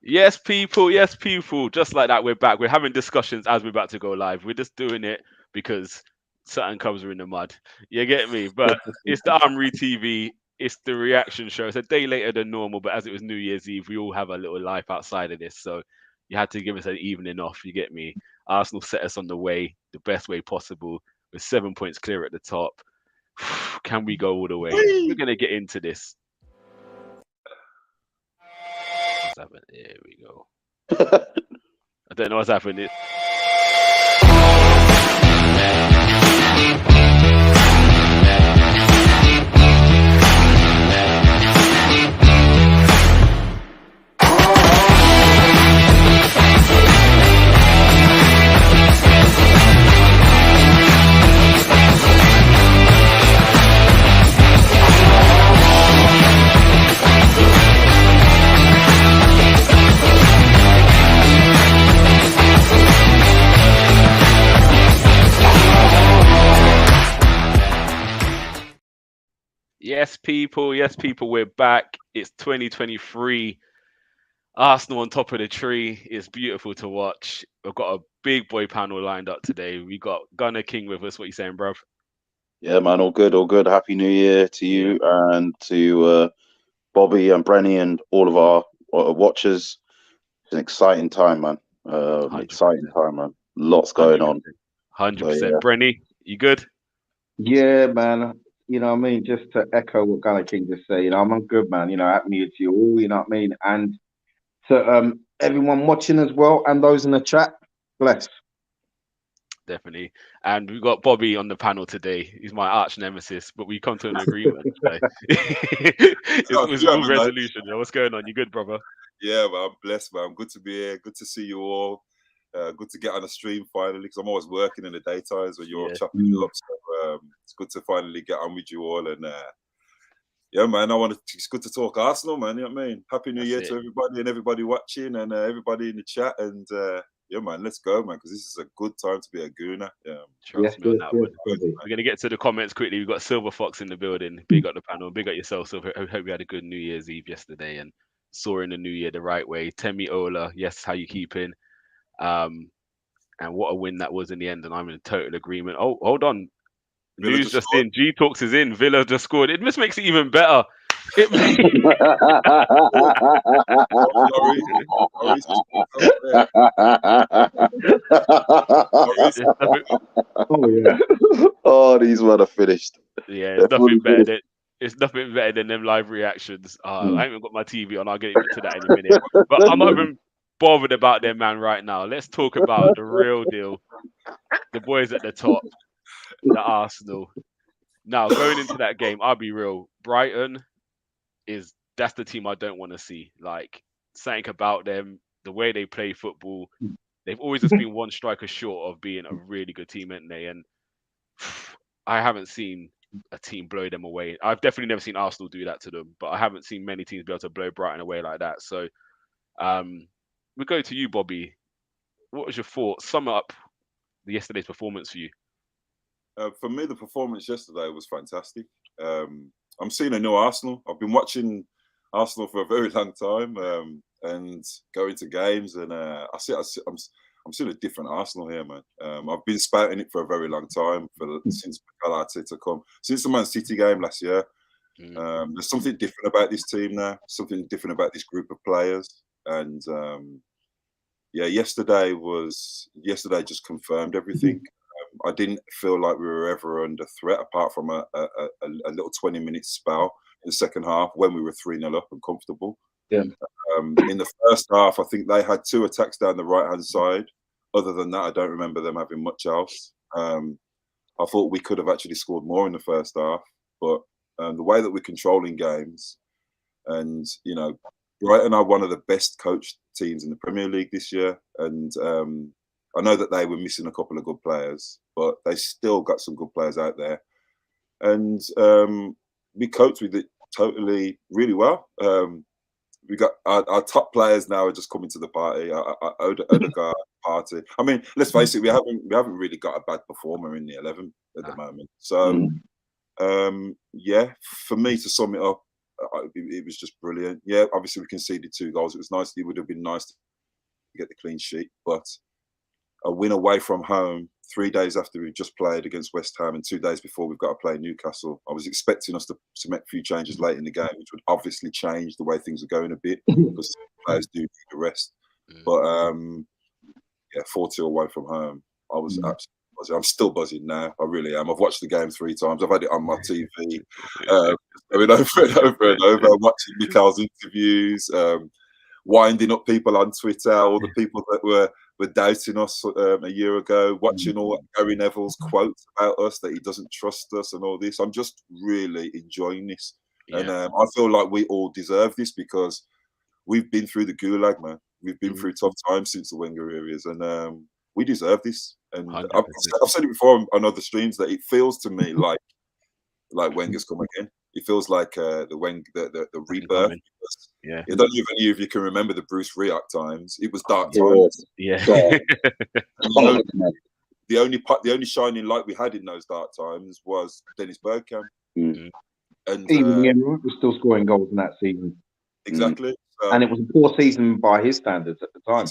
Yes, people. Yes, people. Just like that, we're back. We're having discussions as we're about to go live. We're just doing it because certain cubs are in the mud. You get me? But it's the Armoury TV. It's the reaction show. It's a day later than normal, but as it was New Year's Eve, we all have a little life outside of this. So you had to give us an evening off. You get me? Arsenal set us on the way, the best way possible, with 7 points clear at the top. Can we go all the way? We're Whee! gonna get into this. What's happening? There we go. I don't know what's happening. Yes, people. Yes, people. We're back. It's 2023. Arsenal on top of the tree. It's beautiful to watch. We've got a big boy panel lined up today. We got Gunner King with us. What you saying, bruv? Yeah, man, all good, all good. Happy New Year to Yeah, you and to Bobby and Brenny and all of our watchers. It's an exciting time, man. hundred Exciting percent, time, man. Lots going hundred on. percent, hundred So yeah, percent. Brenny, you good? Yeah, man. You know what I mean? Just to echo what Gunnar King just said, I'm good, man. Happy New Year to you all, you know what I mean? And to everyone watching as well and those in the chat, bless. Definitely. And we've got Bobby on the panel today. He's my arch nemesis, but we come to an agreement. So it's, How it's you all having, mate? resolution. Yeah, what's going on? You good, brother? Yeah, man, I'm blessed, man. Good to be here. Good to see you all. Good to get on the stream finally, because I'm always working in the daytimes when you're all Yeah, chopping it up. So it's good to finally get on with you all. And yeah, man, it's good to talk Arsenal, man. You know what I mean? Happy New that's Year it. to everybody and everybody watching and everybody in the chat. And yeah, man, let's go, man, because this is a good time to be a gooner. Yeah. Yes, Trust me on yes, that yes, one. Bobby. We're gonna get to the comments quickly. We've got Silver Fox in the building. Big up the panel. Big up yourself. So hope you had a good New Year's Eve yesterday and saw in the new year the right way. Temi Ola, yes, how you keeping? Um, and what a win that was in the end. And I'm in total agreement. Oh, hold on. Villa News just just scored. in. G Talks is in. Villa just scored. It just makes it even better. It Lloris just scored. Lloris. it's nothing, Oh, yeah. oh, these men are finished. yeah, They're it's fully nothing better finished. than it's nothing better than them live reactions. I Mm. haven't got my TV on. I'll get into that in a minute. But I'm not even bothered about them, man, right now. Let's talk about the real deal. The boys at the top, the Arsenal. Now, going into that game, I'll be real. Brighton that's the team I don't want to see. Like, something about them, the way they play football, they've always just been one striker short of being a really good team, haven't they? And I haven't seen a team blow them away. I've definitely never seen Arsenal do that to them, but I haven't seen many teams be able to blow Brighton away like that. So we go to you, Bobby. What was your thoughts? Sum up yesterday's performance for you. For me, the performance yesterday was fantastic. I'm seeing a new Arsenal. I've been watching Arsenal for a very long time and going to games, and I'm seeing a different Arsenal here, man. I've been spouting it for a very long time since Mikel Arteta come, since the Man City game last year. There's something different about this team now. Something different about this group of players, and yeah, yesterday just confirmed everything. I didn't feel like we were ever under threat, apart from a little 20-minute spell in the second half when we were 3-0 up and comfortable. Yeah. In the first half, I think they had 2 attacks down the right-hand side. Other than that, I don't remember them having much else. I thought we could have actually scored more in the first half, but the way that we're controlling games, and Brighton are one of the best coached teams in the Premier League this year, and I know that they were missing a couple of good players, but they still got some good players out there. And we coped with it totally really well. We got our top players now are just coming to the party. Odegaard party. I mean, let's face it, we haven't really got a bad performer in the 11 at the moment. So yeah, for me to sum it up, it was just brilliant. Yeah, obviously we conceded 2 goals. It was nice. It would have been nice to get the clean sheet, but a win away from home 3 days after we just played against West Ham and 2 days before we've got to play Newcastle. I was expecting us to make a few changes late in the game, which would obviously change the way things are going a bit because players do need a rest. But yeah, 4-2 away from home. I was absolutely buzzing. I'm still buzzing now. I really am. I've watched the game 3 times. I've had it on my TV, going over and over and over. I'm watching Mikel's interviews, winding up people on Twitter, all the people that were doubting us a year ago, watching all Gary Neville's quotes about us, that he doesn't trust us and all this. I'm just really enjoying this. Yeah. And I feel like we all deserve this because we've been through the gulag, man. We've been through tough times since the Wenger areas, and we deserve this. And I've said it before on other streams that it feels to me like Wenger's come again. It feels like the rebirth. Yeah, I don't know if any of you can remember the Bruce Rioch times. It was dark times. Yeah. The only shining light we had in those dark times was Dennis Bergkamp. And even Armoury was still scoring goals in that season. Exactly. And it was a poor season by his standards at the time.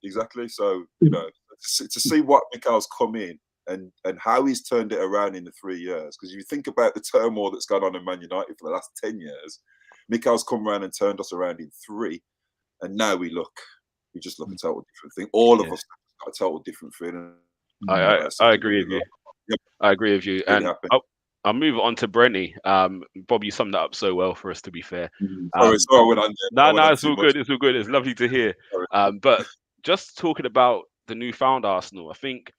Exactly. So, you know, to see what Mikel's come in and how he's turned it around in the 3 years, because you think about the turmoil that's gone on in Man United for the last 10 years, Mikel's come around and turned us around in 3, and now we just look a total different thing. All of us got a total different feeling. I agree with you. Yep. I agree with you. Really And I'll move on to Brenny. Bob, you summed that up so well for us, to be fair. Sorry, I went on there. No, it's all good. It's all good. It's lovely to hear. But just talking about the newfound Arsenal, I think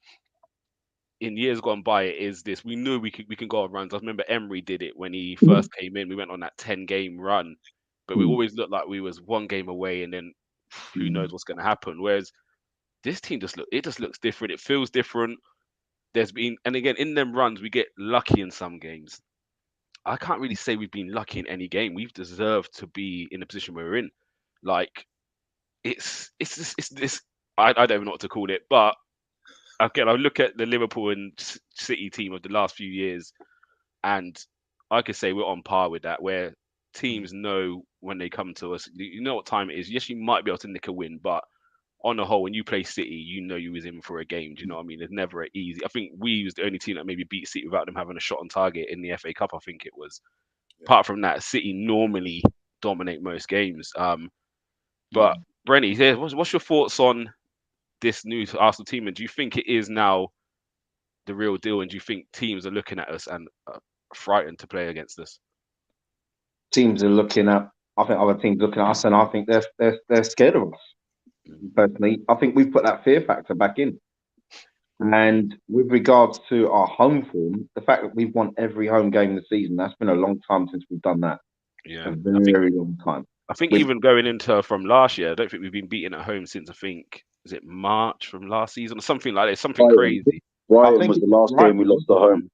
in years gone by, it is this. We knew we can go on runs. I remember Emery did it when he first came in. We went on that 10-game run, but we always looked like we was 1 game away, and then who knows what's going to happen. Whereas this team just looks different. It feels different. There's been, and again, in them runs, we get lucky in some games. I can't really say we've been lucky in any game. We've deserved to be in the position we're in. Like, it's this. I don't even know what to call it. But again, I look at the Liverpool and City team of the last few years, and I could say we're on par with that, where teams know when they come to us, you know what time it is. Yes, you might be able to nick a win, but on the whole, when you play City, you know you was in for a game. Do you know what I mean? It's never easy. I think we was the only team that maybe beat City without them having a shot on target in the FA Cup, I think it was. Yeah. Apart from that, City normally dominate most games. But Brenny, what's your thoughts on this new Arsenal team? And do you think it is now the real deal? And do you think teams are looking at us and are frightened to play against us? Teams are looking at. I think other teams looking at us, and I think they're scared of us. Personally, I think we've put that fear factor back in. And with regards to our home form, the fact that we've won every home game of the season, that's been a long time since we've done that. Yeah, a very long time. I think even going into from last year, I don't think we've been beaten at home since, I think, is it March from last season or something like that? Something crazy. Brighton was the last game we lost at home.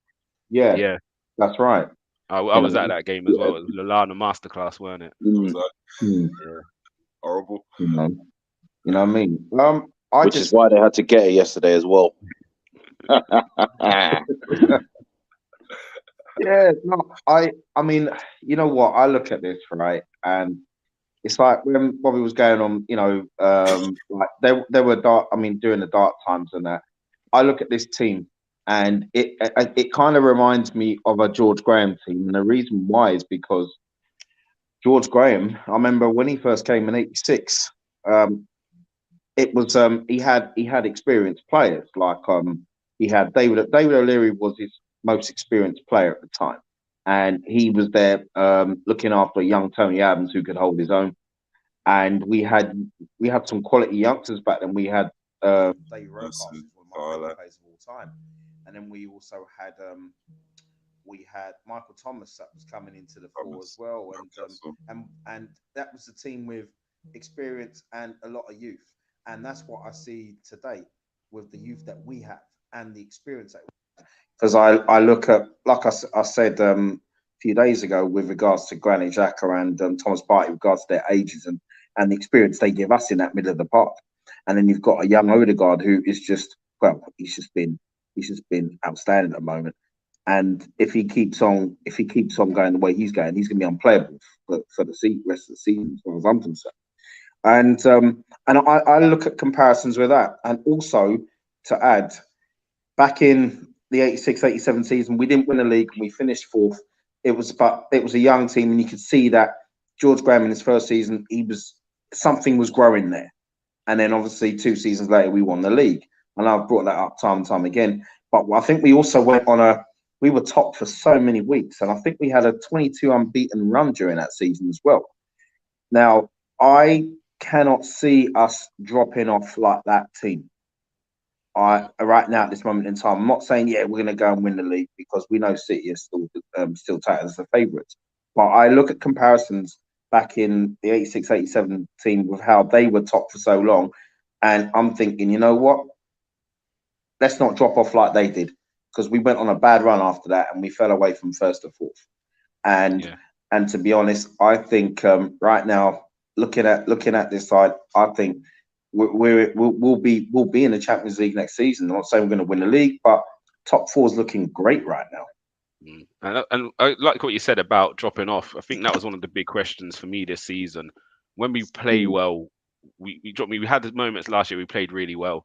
Yeah, that's right. I was at that game as well. It was Lallana masterclass, weren't it? Yeah. Horrible. You know what I mean? Which is why they had to get it yesterday as well. Yeah, no, I mean, you know what? I look at this, right, and it's like when Bobby was going on, you know, like there were dark. I mean, during the dark times and that. I look at this team, and it kind of reminds me of a George Graham team, and the reason why is because George Graham. I remember when he first came in '86. It was he had experienced players like he had David O'Leary was his most experienced player at the time, and he was there looking after young Tony Adams who could hold his own, and we had some quality youngsters back then. We had David Rocastle, one of my favorite players of all time, and then we also had Michael Thomas that was coming into the fore as well, and that was the team with experience and a lot of youth. And that's what I see today with the youth that we have and the experience that we have. Because I look at, like I said a few days ago, with regards to Granit Xhaka and Thomas Partey, with regards to their ages and the experience they give us in that middle of the park. And then you've got a young Odegaard who is just, well, he's just been outstanding at the moment. And if he keeps on going the way he's going to be unplayable for the rest of the season, as far as I'm concerned. And I look at comparisons with that, and also to add, back in the 86-87 season, we didn't win a league and we finished fourth. It was a young team, and you could see that George Graham in his first season, something was growing there. And then obviously 2 seasons later, we won the league. And I've brought that up time and time again. But I think we also we were top for so many weeks. And I think we had a 22 unbeaten run during that season as well. Now, I cannot see us dropping off like that team. Right now at this moment in time, I'm not saying we're going to go and win the league, because we know City is still tight as the favourites. But I look at comparisons back in the 86-87 team with how they were top for so long, and I'm thinking, you know what? Let's not drop off like they did, because we went on a bad run after that and we fell away from first to fourth. And to be honest, I think right now, looking at this side, I think we'll be in the Champions League next season. I'm not saying we're going to win the league, but top 4 is looking great right now. And I like what you said about dropping off. I think that was one of the big questions for me this season. When we play well, we drop. We had moments last year we played really well.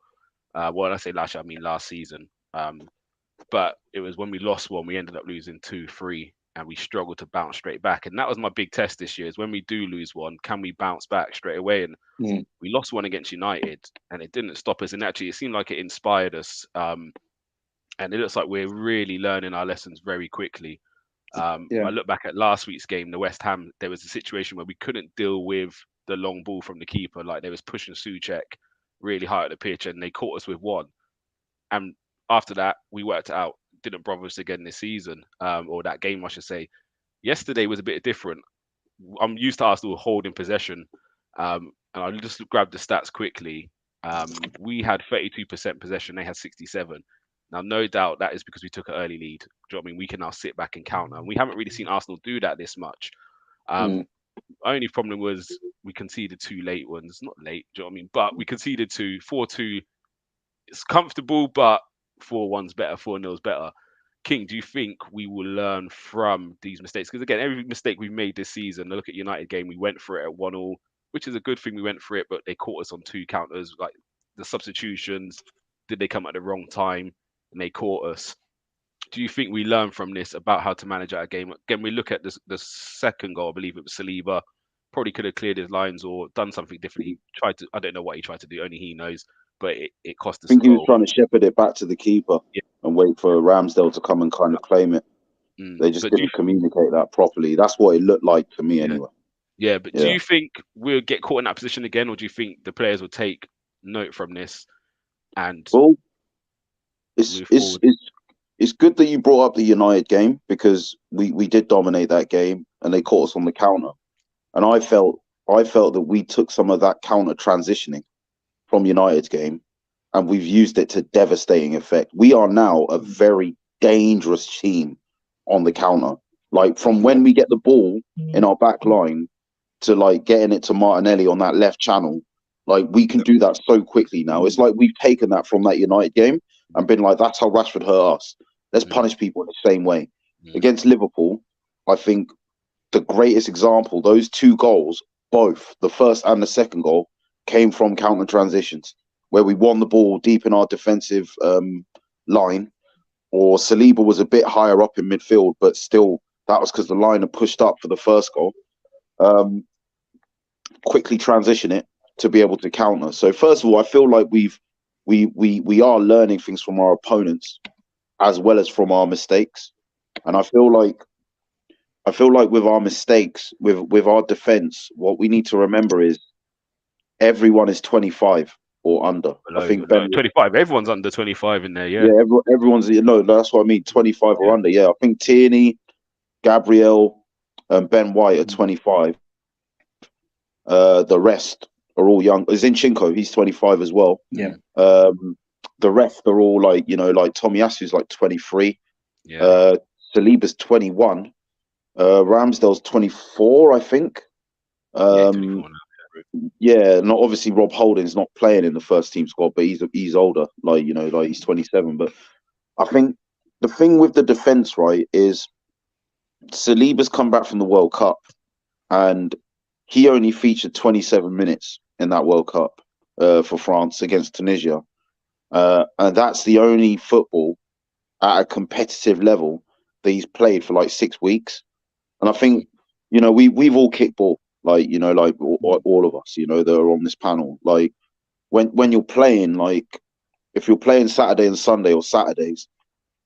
When I say last year, I mean last season. But it was when we lost one, we ended up losing 2-3, and we struggled to bounce straight back. And that was my big test this year: is when we do lose one, can we bounce back straight away? And we lost one against United, and it didn't stop us. And actually, it seemed like it inspired us. And it looks like we're really learning our lessons very quickly. I look back at last week's game, the West Ham. There was a situation where we couldn't deal with the long ball from the keeper. Like, they was pushing Souček really high at the pitch, and they caught us with one. And after that, we worked it out. Didn't bother us again this season, or that game, I should say. Yesterday was a bit different. I'm used to Arsenal holding possession, and I just grabbed the stats quickly. We had 32% possession. They had 67. Now, no doubt that is because we took an early lead. Do you know what I mean? We can now sit back and counter. And we haven't really seen Arsenal do that this much. Only problem was we conceded 2 late ones. Not late, do you know what I mean? But we conceded 2. 4-2. It's comfortable, but 4-1's better. 4-0's better. King, do you think we will learn from these mistakes? Because again, every mistake we've made this season, look at United game, we went for it at 1-1, which is a good thing. We went for it, but they caught us on 2 counters. Like, the substitutions, did they come at the wrong time? And they caught us. Do you think we learn from this about how to manage our game? Again, we look at the second goal. I believe it was Saliba. Probably could have cleared his lines or done something different. He tried to. I don't know what he tried to do. Only he knows. But it cost us. I think he was trying to shepherd it back to the keeper and wait for Ramsdale to come and kind of claim it. They just didn't communicate that properly. That's what it looked like to me, anyway. Yeah, but do you think we'll get caught in that position again, or do you think the players will take note from this and? Well, it's good that you brought up the United game, because we did dominate that game and they caught us on the counter. And I felt that we took some of that counter transitioning from United's game and we've used it to devastating effect. We are now a very dangerous team on the counter. Like, from when we get the ball in our back line to like getting it to Martinelli on that left channel, like, we can do that so quickly now. It's like we've taken that from that United game and been like, that's how Rashford hurt us. Let's punish people in the same way. Against Liverpool, I think the greatest example, those 2 goals, both the first and the second goal, came from counter transitions, where we won the ball deep in our defensive line, or Saliba was a bit higher up in midfield, but still, that was because the line had pushed up for the first goal. Quickly transition it to be able to counter. So first of all, I feel like we are learning things from our opponents as well as from our mistakes. And I feel like with our mistakes, with our defense, what we need to remember is everyone is 25 or under. I think 25. Everyone's under 25 in there. Yeah. Everyone's. No, that's what I mean. 25 or under. Yeah, I think Tierney, Gabriel, and Ben White are 25. The rest are all young. Zinchenko, he's 25 as well. Yeah. The rest are all like Tomiyasu's like 23. Yeah. Saliba's 21. Ramsdale's 24, I think. 24 now. Not obviously Rob Holding's not playing in the first team squad, but he's older. Like he's 27. But I think the thing with the defense, right, is Saliba's come back from the World Cup, and he only featured 27 minutes in that World Cup for France against Tunisia, and that's the only football at a competitive level that he's played for like 6 weeks. And I think, we've all kicked ball, like, like all of us, that are on this panel. Like when you're playing, like if you're playing Saturday and Sunday or Saturdays,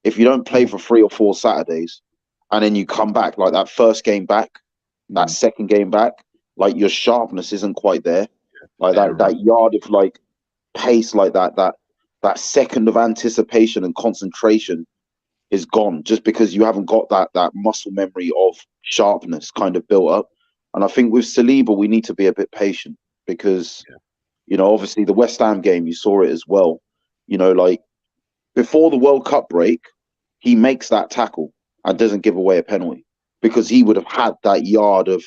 if you don't play for 3 or 4 Saturdays and then you come back, like that first game back, that second game back, like your sharpness isn't quite there. Like that yard of like pace, like that second of anticipation and concentration is gone, just because you haven't got that muscle memory of sharpness kind of built up. And I think with Saliba, we need to be a bit patient, because obviously the West Ham game, you saw it as well. Like before the World Cup break, he makes that tackle and doesn't give away a penalty, because he would have had that yard of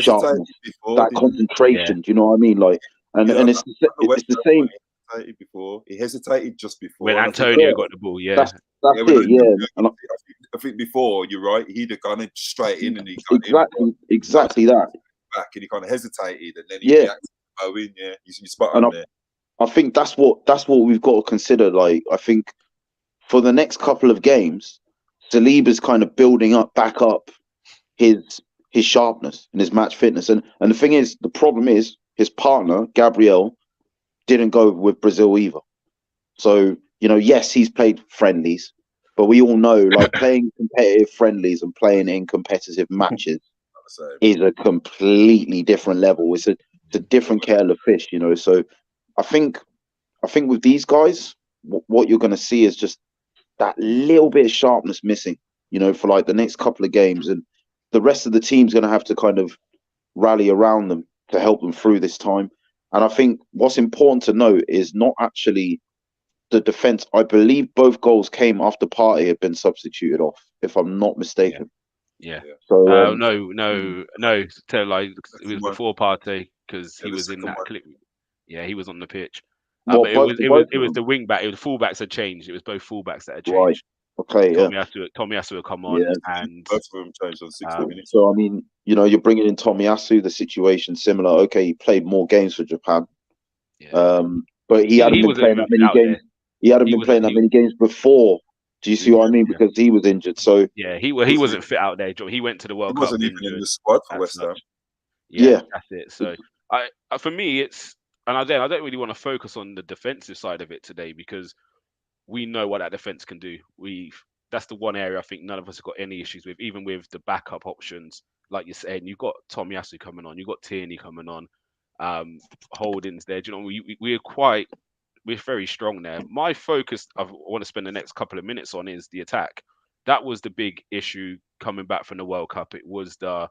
sharpness, that concentration. Do you know what I mean? Like, and it's the same. He hesitated just before when Antonio got the ball. That's it. Yeah, and I think before, you're right, he'd have gone straight in, and he exactly that back, and he kind of hesitated, and then he reacted to go in. Yeah, you spot on there. I think that's what we've got to consider. Like, I think for the next couple of games, Saliba's kind of building back up his sharpness and his match fitness. And the thing is, the problem is his partner Gabriel didn't go with Brazil either. So yes, he's played friendlies, but we all know, like, playing competitive friendlies and playing in competitive matches is a completely different level. It's a different kettle of fish, So I think with these guys, what you're going to see is just that little bit of sharpness missing, for like the next couple of games, and the rest of the team's going to have to kind of rally around them to help them through this time. And I think what's important to note is not actually the defense. I believe both goals came after Partey had been substituted off, if I'm not mistaken. Yeah. So no. Tell like it was before Partey, because he was in that clip. Yeah, he was on the pitch. But it was the wing back. It was fullbacks had changed. It was both fullbacks that had changed. Right. Okay. Tomiyasu would come on, and both of them changed on 60 minutes. So I mean, you're bringing in Tomiyasu. The situation similar. Okay, he played more games for Japan. Yeah. But he hadn't been playing that many games. He hadn't been playing that many games before. Do you see what I mean? Because he was injured. So yeah, he wasn't fit out there. He went to the World Cup. He wasn't even in the squad for West Ham. Yeah, that's it. So for me, it's, and I don't really want to focus on the defensive side of it today, because we know what that defense can do. That's the one area I think none of us have got any issues with, even with the backup options. Like you're saying, you've got Tomiyasu coming on, you've got Tierney coming on, Holding's there. Do you know, we're very strong there. My focus I want to spend the next couple of minutes on is the attack. That was the big issue coming back from the World Cup. It was do you know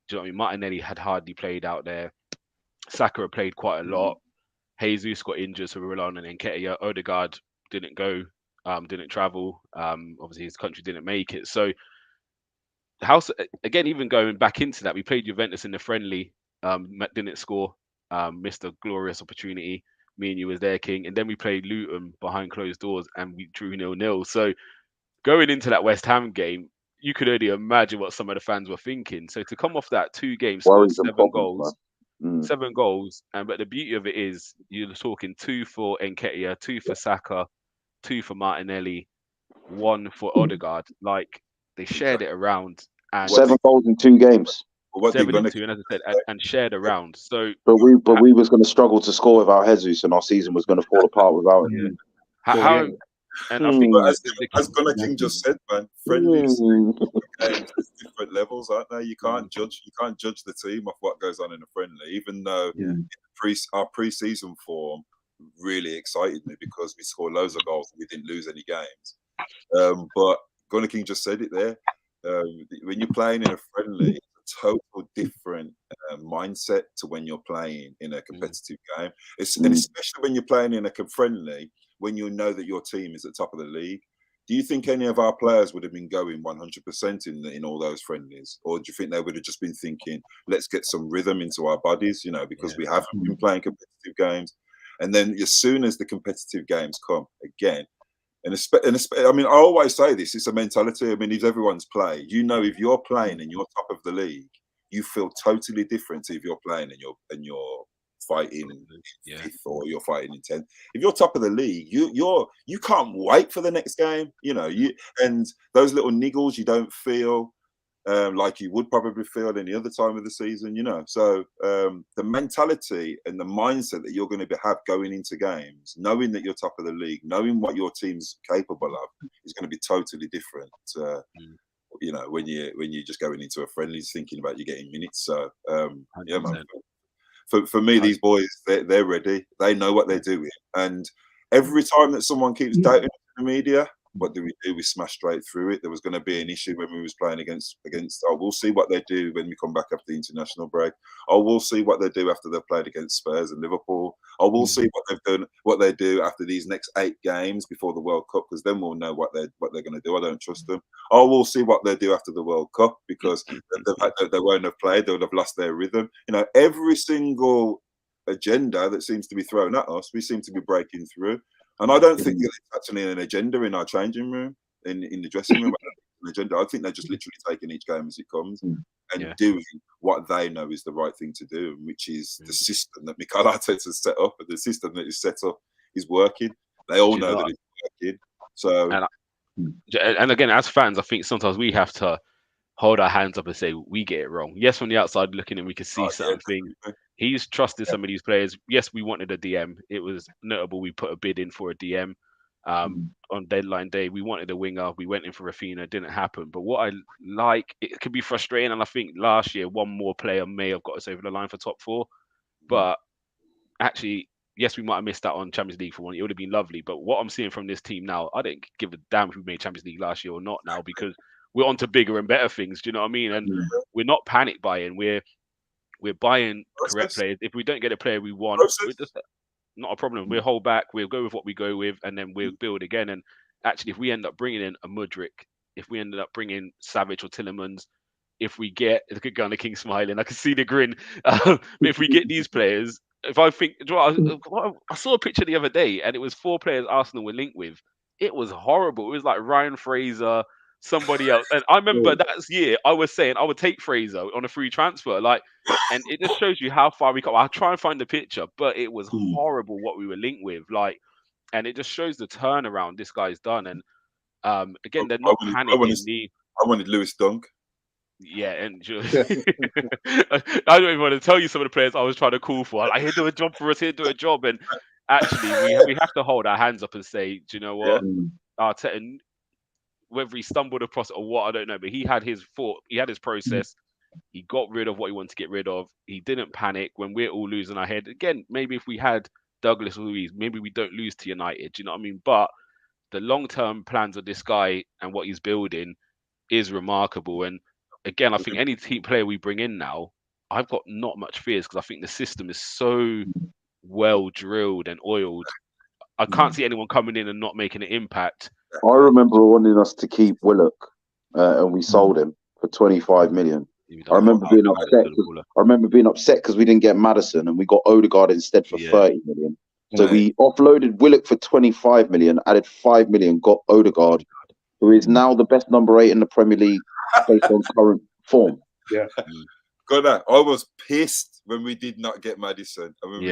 what I mean? Martinelli had hardly played out there. Saka had played quite a lot. Jesus got injured, so we were relying on Nketiah. Odegaard didn't go, didn't travel. Obviously, his country didn't make it. So, again, even going back into that, we played Juventus in the friendly, didn't score, missed a glorious opportunity. Me and you was there, King. And then we played Luton behind closed doors and we drew 0-0. So, going into that West Ham game, you could only imagine what some of the fans were thinking. So, to come off that 2 games, scored 7 goals. 7 goals, but the beauty of it is you're talking 2 for Nketiah, 2 for Saka, 2 for Martinelli, 1 for Odegaard. Like, they shared it around, and 7 goals in 2 games. 7 in 2, and as I said, and shared around. So, but we was going to struggle to score without Jesus, and our season was going to fall apart without him. And I think, as Gunnar King just said, man, friendlies games different levels, aren't they? You can't judge the team off what goes on in a friendly, even though our pre-season form really excited me because we scored loads of goals and we didn't lose any games. But Gunnar King just said it there. When you're playing in a friendly, it's a total different mindset to when you're playing in a competitive game. And especially when you're playing in a friendly, when you know that your team is at the top of the league. Do you think any of our players would have been going 100% in all those friendlies? Or do you think they would have just been thinking, let's get some rhythm into our bodies, because we haven't been playing competitive games? And then as soon as the competitive games come, again, I mean, I always say this: it's a mentality. I mean, if everyone's played, if you're playing and you're top of the league, you feel totally different to if you're playing and you're fighting in fifth or you're fighting in 10th. If you're top of the league, you can't wait for the next game. And those little niggles you don't feel like you would probably feel any other time of the season. So the mentality and the mindset that you're going to have going into games, knowing that you're top of the league, knowing what your team's capable of, is going to be totally different. When you're just going into a friendly thinking about you getting minutes. So yeah, man. For me, these boys, they're ready. They know what they're doing. And every time that someone keeps doubting the media, what do? We smash straight through it. There was going to be an issue when we was playing against. We'll see what they do when we come back after the international break. We'll see what they do after they've played against Spurs and Liverpool. We'll see what they do after these next 8 games before the World Cup, because then we'll know what they're going to do. I don't trust them. We'll see what they do after the World Cup, because they won't have played. They would have lost their rhythm. Every single agenda that seems to be thrown at us, we seem to be breaking through. And I don't think there's actually an agenda in our changing room, in the dressing room. An agenda. I think they're just literally taking each game as it comes and doing what they know is the right thing to do, which is the system that Mikel Arteta has set up. And the system that is set up is working. They all know that it's working. So, and again, as fans, I think sometimes we have to hold our hands up and say we get it wrong. Yes, from the outside looking in, we can see certain things. He's trusted some of these players. Yes, we wanted a DM. It was notable. We put a bid in for a DM on deadline day. We wanted a winger. We went in for Rafinha. It didn't happen. But what I like, it could be frustrating. And I think last year, one more player may have got us over the line for top 4. But actually, yes, we might have missed out on Champions League for one. It would have been lovely. But what I'm seeing from this team now, I don't give a damn if we made Champions League last year or not now, because we're on to bigger and better things. Do you know what I mean? And we're not panic buying. We're buying correct players. If we don't get a player we want, we're just not a problem. We'll hold back. We'll go with what we go with, and then we'll build again. And actually, if we end up bringing in a Mudryk, if we ended up bringing Savage or Tillemans, if we get, look at Gunnar King smiling, I can see the grin. But if we get these players, if I think, I saw a picture the other day, and it was 4 players Arsenal were linked with. It was horrible. It was like Ryan Fraser, somebody else. And I remember that year I was saying I would take Fraser on a free transfer. And it just shows you how far we got. I'll try and find the picture, but it was horrible what we were linked with. And it just shows the turnaround this guy's done. And again, they're not panicking. I wanted Lewis Dunk. Yeah, and I don't even want to tell you some of the players I was trying to call for. Like, he'll do a job for us, he'll do a job. And actually, we have to hold our hands up and say, do you know what? Arteta, whether he stumbled across it or what, I don't know. But he had his thought, he had his process. He got rid of what he wanted to get rid of. He didn't panic when we're all losing our head. Again, maybe if we had Douglas Luiz, maybe we don't lose to United. Do you know what I mean? But the long-term plans of this guy and what he's building is remarkable. And again, I think any team player we bring in now, I've got not much fears, because I think the system is so well drilled and oiled. I can't see anyone coming in and not making an impact. I remember wanting us to keep Willock, and we sold him for 25 million. I remember being upset because we didn't get Maddison, and we got Odegaard instead for 30 million. So we offloaded Willock for 25 million, added 5 million, got Odegaard, who is now the best number 8 in the Premier League based on current form. Yeah. Got that. I was pissed when we did not get Maddison. When we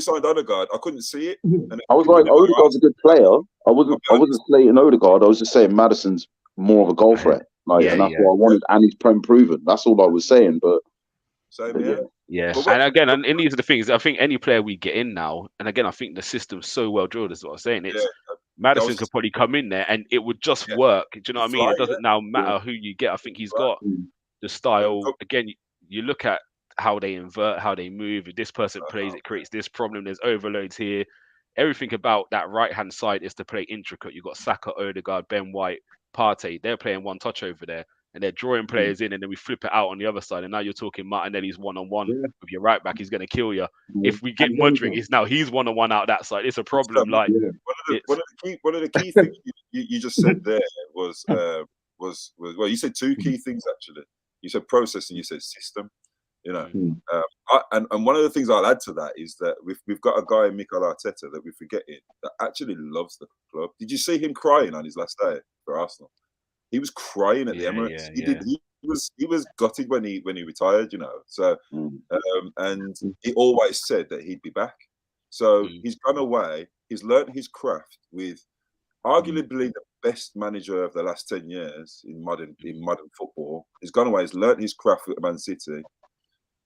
signed Odegaard, I couldn't see it. And I was like, Odegaard's a good player. I wasn't slating Odegaard. I was just saying Maddison's more of a goal threat. And that's what I wanted. And he's proven. That's all I was saying. But same here. Yeah. And again, and these are the things. I think any player we get in now, and again, I think the system's so well drilled, is what I'm saying. Madison could probably come in there and it would just work. Do you know what I mean? It doesn't now matter who you get. I think he's got the style. Again, you look at how they invert, how they move. If this person plays, it creates this problem. There's overloads here. Everything about that right-hand side is to play intricate. You've got Saka, Odegaard, Ben White, Partey. They're playing one touch over there. And they're drawing players in, and then we flip it out on the other side. And now you're talking Martinelli's one-on-one with your right back. He's going to kill you. If we get Mudryk, he's one-on-one out that side. It's a problem. One of the key things you just said there was well, you said 2 key things actually. You said process and you said system. You know, Mm. and one of the things I'll add to that is that we've got a guy, Mikel Arteta, that we're forgetting that actually loves the club. Did you see him crying on his last day for Arsenal? He was crying at the Emirates. He was gutted when he retired. You know, so and he always said that he'd be back. So he's gone away. He's learnt his craft with arguably the best manager of the last 10 years in modern football. He's gone away. He's learnt his craft with Man City.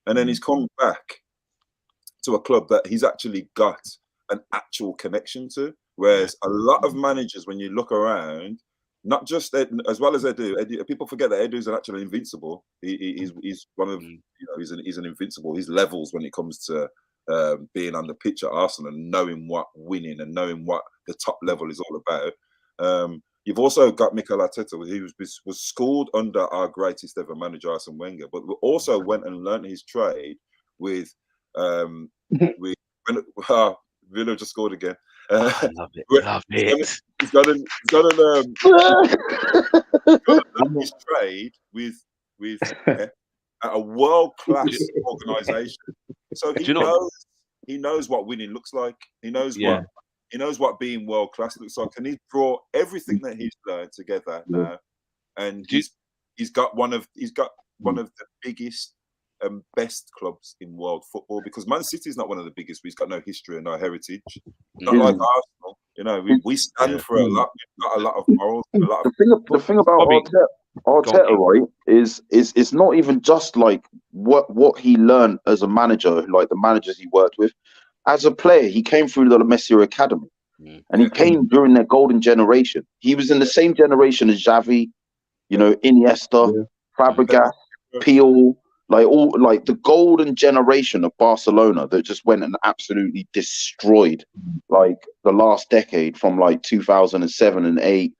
And then he's come back to a club that he's actually got an actual connection to. Whereas a lot of managers, when you look around, not just as well as Edu, people forget that Edu's actually invincible. He's one of he's an invincible. His levels when it comes to being on the pitch at Arsenal and knowing what winning and knowing what the top level is all about. You've also got Mikel Arteta, who was schooled under our greatest ever manager, Arsene Wenger, but also went and learned his trade with Villa just scored again. I love it. He's got to learn his trade with Pep at a world class organisation. So he knows what winning looks like. He knows what being world class looks like, and he's brought everything that he's learned together now. And he's got one of the biggest and best clubs in world football, because Man City is not one of the biggest. We've got no history and no heritage. Not like Arsenal. You know, we stand for a lot. We've got a lot of morals. The thing about Arteta, right, is it's not even just like what he learned as a manager, like the managers he worked with. As a player, he came through the Messi Academy, and he came during their golden generation. He was in the same generation as Xavi, Iniesta, Fabregas, Puyol, like the golden generation of Barcelona that just went and absolutely destroyed like the last decade from like 2007 and 8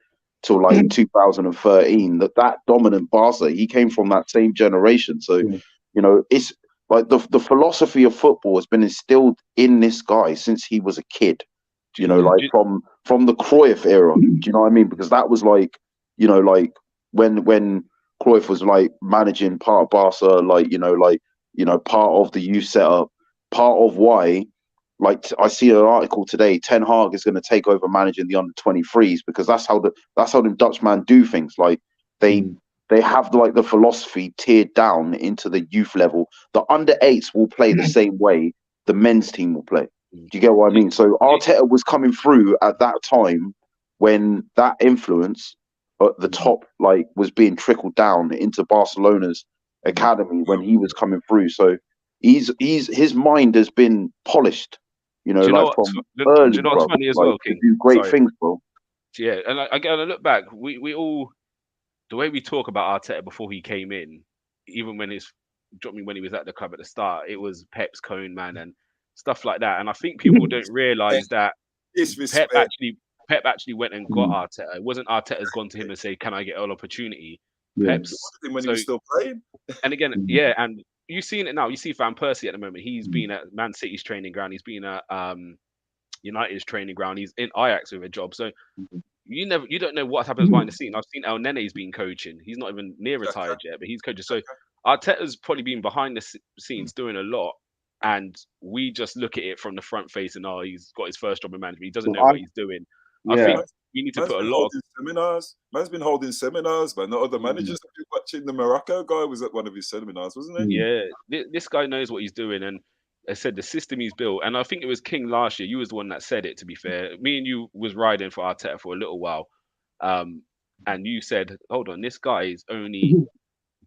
to like 2013. That dominant Barca, he came from that same generation. So it's like the philosophy of football has been instilled in this guy since he was a kid. Like from the Cruyff era. Do you know what I mean? Because that was like, like when Cruyff was like managing part of Barca, part of the youth setup, part of why, like I see an article today, Ten Hag is going to take over managing the under 23s, because that's how the Dutchman do things. Like they have like the philosophy tiered down into the youth level. The under 8s will play the same way the men's team will play. Do you get what I mean? So Arteta was coming through at that time when that influence at the top was being trickled down into Barcelona's academy when he was coming through. So his mind has been polished, from early. Do what's funny as well, King? To do great things, bro. Yeah, and again, I look back, we all, the way we talk about Arteta before he came in, even when when he was at the club at the start, it was Pep's cone man and stuff like that. And I think people don't realise that Pep actually went and got Arteta. It wasn't Arteta's gone to him and say, "Can I get an opportunity?" Pep's when he was still playing. And again, and you've seen it now. You see Van Persie at the moment. He's been at Man City's training ground. He's been at United's training ground. He's in Ajax with a job. So you don't know what happens behind the scene. I've seen El Nene's been coaching. He's not even near retired yet, but he's coaching. So Arteta's probably been behind the scenes doing a lot. And we just look at it from the front face and he's got his first job in management. He doesn't know what he's doing. I think we need to put a lot of seminars. Man's been holding seminars, but not other managers. Have been watching. The Morocco guy was at one of his seminars, wasn't he? Yeah, this guy knows what he's doing, and I said the system he's built. And I think it was King last year. You was the one that said it. To be fair, me and you was riding for Arteta for a little while, and you said, "Hold on, this guy's only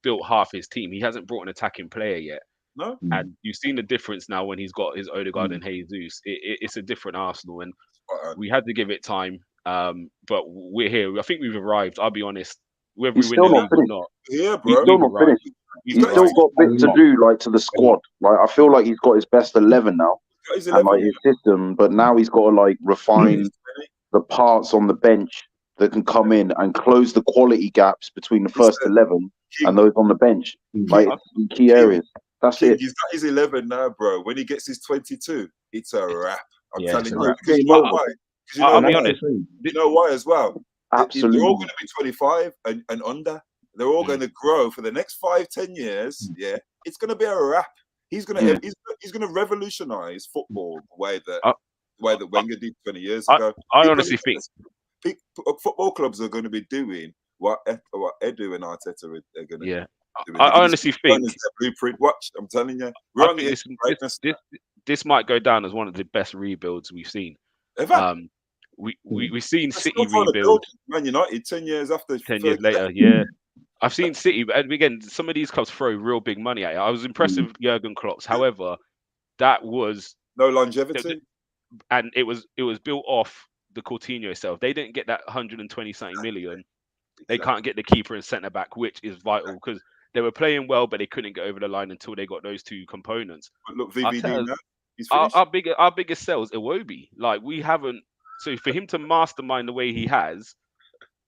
built half his team. He hasn't brought an attacking player yet." No, and you've seen the difference now when he's got his Odegaard and Jesus. It's a different Arsenal, and we had to give it time. But we're here. I think we've arrived. I'll be honest. Whether we win the league or not, yeah, bro. He's still not finished. He's still got bits to do, like to the squad. Like I feel like he's got his best 11 now, and like his system. But now he's got to like refine the parts on the bench that can come in and close the quality gaps between the first 11 and those on the bench, like in key areas. That's it. He's got his 11 now, bro. When he gets his 22, it's a wrap. I'm telling you. You know why? I'll be honest. You know why as well? Absolutely. They're all going to be 25 and under. They're all going to grow for the next 5-10 years. Yeah. it's going to be a wrap. He's going to Yeah. he's going to revolutionise football the way I- that Wenger did 20 years I- ago. I honestly think football clubs are going to be doing what Edu and Arteta are going to yeah. do. I honestly think Their blueprint. Watch, I'm telling you, I we're on the think edge of greatness. this might go down as one of the best rebuilds we've seen. Ever. We've seen They're City still trying to rebuild build Man United 10 years after 10 years later. Yeah, I've seen City, and again, some of these clubs throw real big money at it. I was impressed with Jurgen Klopp's. However, that was no longevity. and it was built off the Coutinho itself. They didn't get that 120 something million. They can't get the keeper and centre back, which is vital because they were playing well, but they couldn't get over the line until they got those two components. But look, VVD now, he's Our, finished. our biggest sell is Iwobi. Like we haven't. So for him to mastermind the way he has,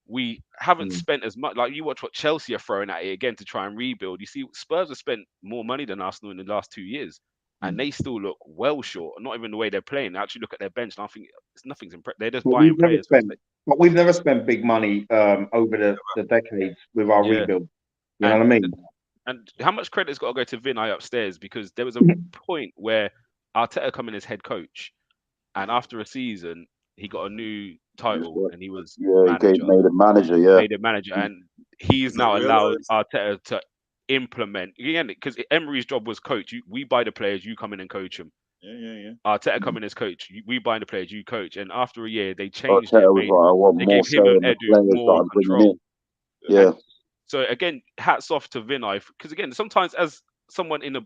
we haven't spent as much. Like you watch what Chelsea are throwing at it again to try and rebuild. You see, Spurs have spent more money than Arsenal in the last 2 years, and they still look well short. Not even the way they're playing. I actually look at their bench and I think nothing's impressive. They're just buying players. But we've never spent big money over the decades with our rebuild. You know what I mean? And how much credit's got to go to Vinay upstairs because there was a point where Arteta come in as head coach, and after a season he got a new title and he was made a manager, and he's now allowed Arteta to implement again because Emery's job was coach. We buy the players, you come in and coach them. Arteta come in as coach. We buy the players, you coach. And after a year, they changed it. They gave him and Edu more control. Yeah. So again, hats off to Vinay because again, sometimes as someone in a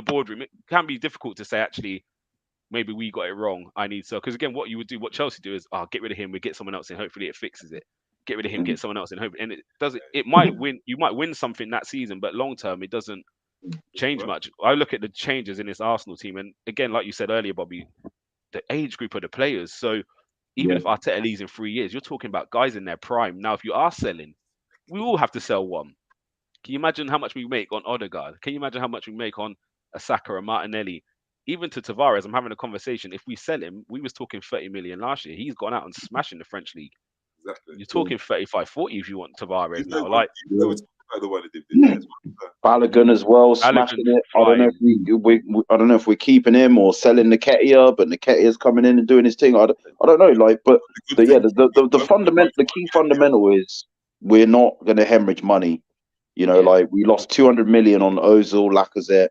boardroom, it can be difficult to say actually maybe we got it wrong. I need so because again, what you would do, what Chelsea do is, get rid of him, we get someone else in. Hopefully, it fixes it. Get rid of him, get someone else in. Hope and it doesn't. It might win. You might win something that season, but long term, it doesn't change much. I look at the changes in this Arsenal team, and again, like you said earlier, Bobby, the age group of the players. So even if Arteta leaves in 3 years, you're talking about guys in their prime. Now, if you are selling, we all have to sell one. Can you imagine how much we make on Odegaard? Can you imagine how much we make on a Saka or Martinelli? Even to Tavares, I'm having a conversation. If we sell him, we was talking 30 million last year. He's gone out and smashing the French league. Exactly. You're talking 35, 40 if you want Tavares now. Balogun as well, smashing it. I don't know if we're keeping him or selling Nketiah, but Nketiah's coming in and doing his thing. I don't know, the key fundamental is we're not going to hemorrhage money. You know, like we lost 200 million on Ozil, Lacazette,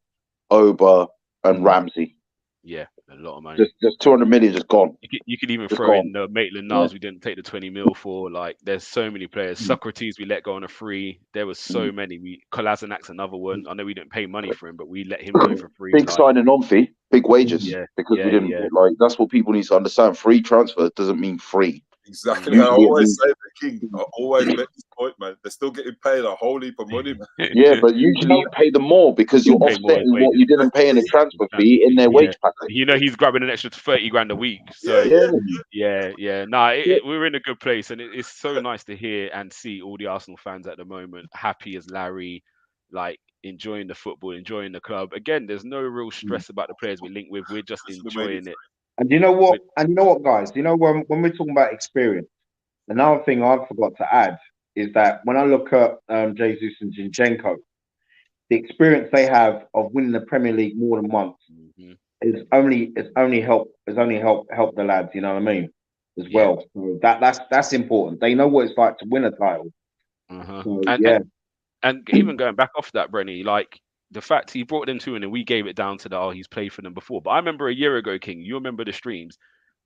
Oba, and Ramsey. Yeah, a lot of money. Just 200 million just gone. You could even throw in Maitland-Niles. We didn't take the 20 mil for. Like, there's so many players. Socrates, we let go on a free. There was so many. Kolasinac's another one. I know we didn't pay money for him, but we let him go for free. Big signing on fee, big wages. Because we didn't that's what people need to understand. Free transfer doesn't mean free. Exactly. I always say the King. I always make this point, man. They're still getting paid a whole heap of money, man. Yeah, but usually you pay them more because you're offsetting what you didn't pay in a transfer fee in their wage package. You know, he's grabbing an extra 30 grand a week. So yeah. Nah, we're in a good place, and it's so nice to hear and see all the Arsenal fans at the moment happy as Larry, like enjoying the football, enjoying the club. Again, there's no real stress about the players we link with. We're just enjoying it. And you know what? Guys? You know when we're talking about experience, another thing I forgot to add is that when I look at Jesus and Zinchenko, the experience they have of winning the Premier League more than once is only help the lads. You know what I mean? As well, so that's important. They know what it's like to win a title. So, and even going back off that, Brenny, like. The fact he brought them to and we gave it down to he's played for them before. But I remember a year ago, King, you remember the streams,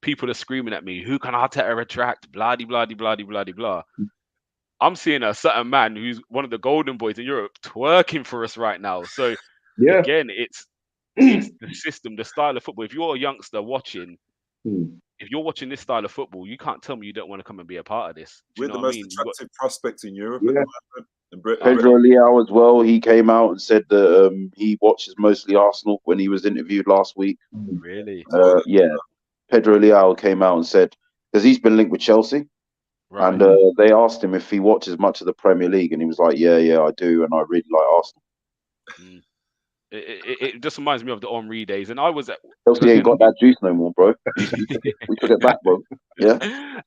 people are screaming at me, who can Arteta retract? Blah, blah, blah, blah, blah. I'm seeing a certain man who's one of the golden boys in Europe twerking for us right now. So again, it's the system, the style of football. If you're a youngster watching, if you're watching this style of football, you can't tell me you don't want to come and be a part of this. We're the most attractive prospects in Europe at the moment. Pedro Leao as well. He came out and said that he watches mostly Arsenal when he was interviewed last week. Really? Pedro Leao came out and said because he's been linked with Chelsea, and they asked him if he watches much of the Premier League, and he was like, "Yeah, I do, and I really like Arsenal." It just reminds me of the Armoury days, and I was at Chelsea ain't got that juice no more, bro. We took it back, bro. Yeah,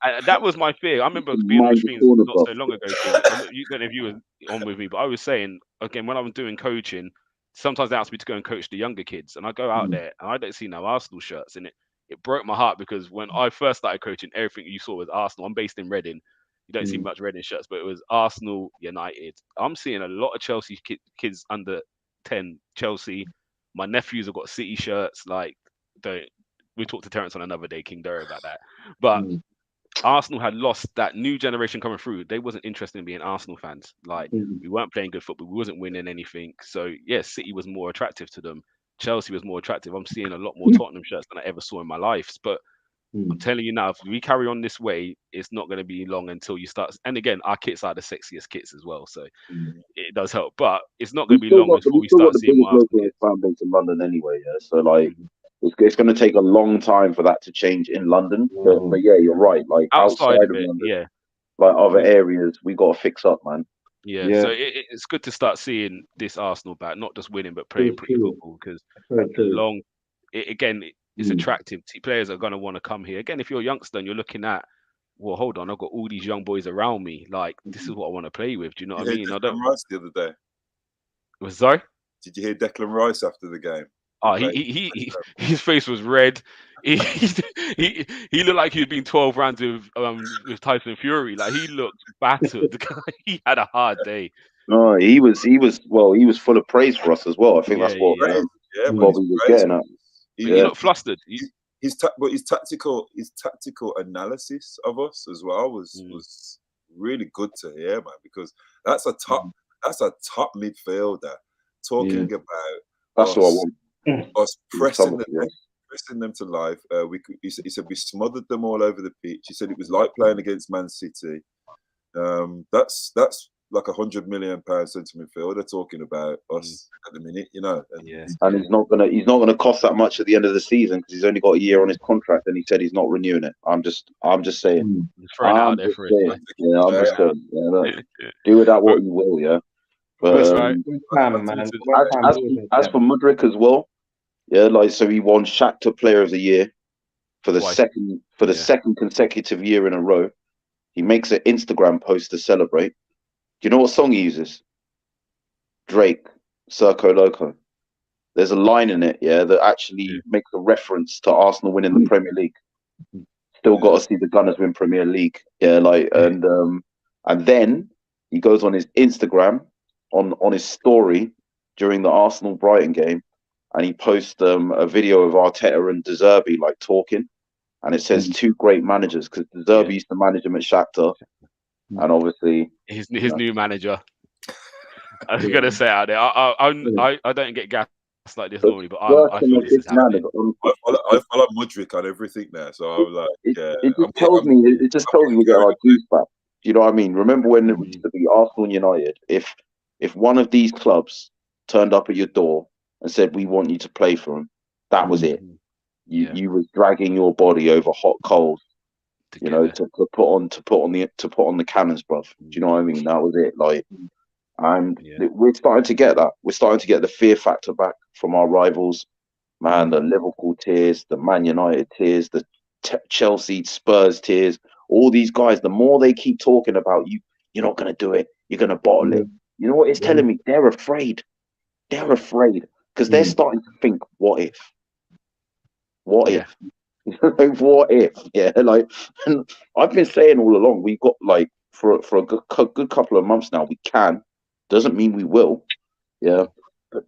and that was my fear. I remember being on streams not so long ago. I don't know if you were on with me, but I was saying again when I was doing coaching, sometimes they ask me to go and coach the younger kids, and I go out there and I don't see no Arsenal shirts, and it broke my heart because when I first started coaching, everything you saw was Arsenal. I'm based in Reading. You don't see much Reading shirts, but it was Arsenal, United. I'm seeing a lot of Chelsea kids under 10 Chelsea. My nephews have got City shirts. Like, we talked to Terence on another day, King. Don't worry about that. But Arsenal had lost that new generation coming through. They wasn't interested in being Arsenal fans. Like, we weren't playing good football. We wasn't winning anything. So, yes, City was more attractive to them. Chelsea was more attractive. I'm seeing a lot more Tottenham shirts than I ever saw in my life. But I'm telling you now, if we carry on this way, it's not going to be long until you start. And again, our kits are the sexiest kits as well. So it does help. But it's not going to be long before we start the seeing biggest more Arsenal local kits. fan base in London anyway. Yeah, so like it's going to take a long time for that to change in London. But yeah, you're right. Like outside of of it, London, yeah. like other areas, we got to fix up, man. Yeah, so it's good to start seeing this Arsenal back, not just winning, but playing pretty football. Because it's attractive. Players are going to want to come here. Again, if you're a youngster and you're looking at, well, hold on, I've got all these young boys around me. Like, this is what I want to play with. Do you know what I mean? Declan Rice the other day. Sorry? Did you hear Declan Rice after the game? Oh, his face was red. He looked like he'd been 12 rounds with Tyson Fury. Like, he looked battered. The guy, he had a hard day. No, he was full of praise for us as well. I think that's what Bobby was getting at. He looked flustered. His tactical analysis of us as well was really good to hear, man, because that's a top midfielder talking about that's what I want. Us pressing them to life. He said we smothered them all over the pitch. He said it was like playing against Man City. That's like £100 million centre midfielder talking about us at the minute, you know. And he's not gonna cost that much at the end of the season because he's only got a year on his contract, and he said he's not renewing it. I'm just saying. Throwing out there for it. Yeah, I'm just saying. Yeah, do with that what you will. Yeah. But as for Mudryk as well, yeah, like so he won Shakhtar Player of the Year for the second consecutive year in a row. He makes an Instagram post to celebrate. Do you know what song he uses? Drake, Circo Loco. There's a line in it, that actually makes a reference to Arsenal winning the Premier League. Still got to see the Gunners win Premier League, and then he goes on his Instagram on his story during the Arsenal Brighton game, and he posts a video of Arteta and De Zerbi like talking, and it says two great managers because De Zerbi used to manage him at Shakhtar, and obviously his new manager. I was gonna say out there, I don't get gassed like this normally, but I feel this is happening. I follow Mudryk on everything there, so I'm like, it just tells me we get our juice back. Do you know what I mean? Remember when it used to be Arsenal and United? If one of these clubs turned up at your door and said we want you to play for them, that was it. You was dragging your body over hot coals, to put on the cannons, bruv. Do you know what I mean? That was it. Like, and we're starting to get that. We're starting to get the fear factor back from our rivals, man. The Liverpool tears, the Man United tears, the Chelsea, Spurs tears. All these guys, the more they keep talking about you're not going to do it. You're going to bottle it. You know what it's telling me? They're afraid. They're afraid because they're starting to think, what if? What if? What if? Yeah, like, and I've been saying all along, we've got like for a good couple of months now, we can. Doesn't mean we will. Yeah, but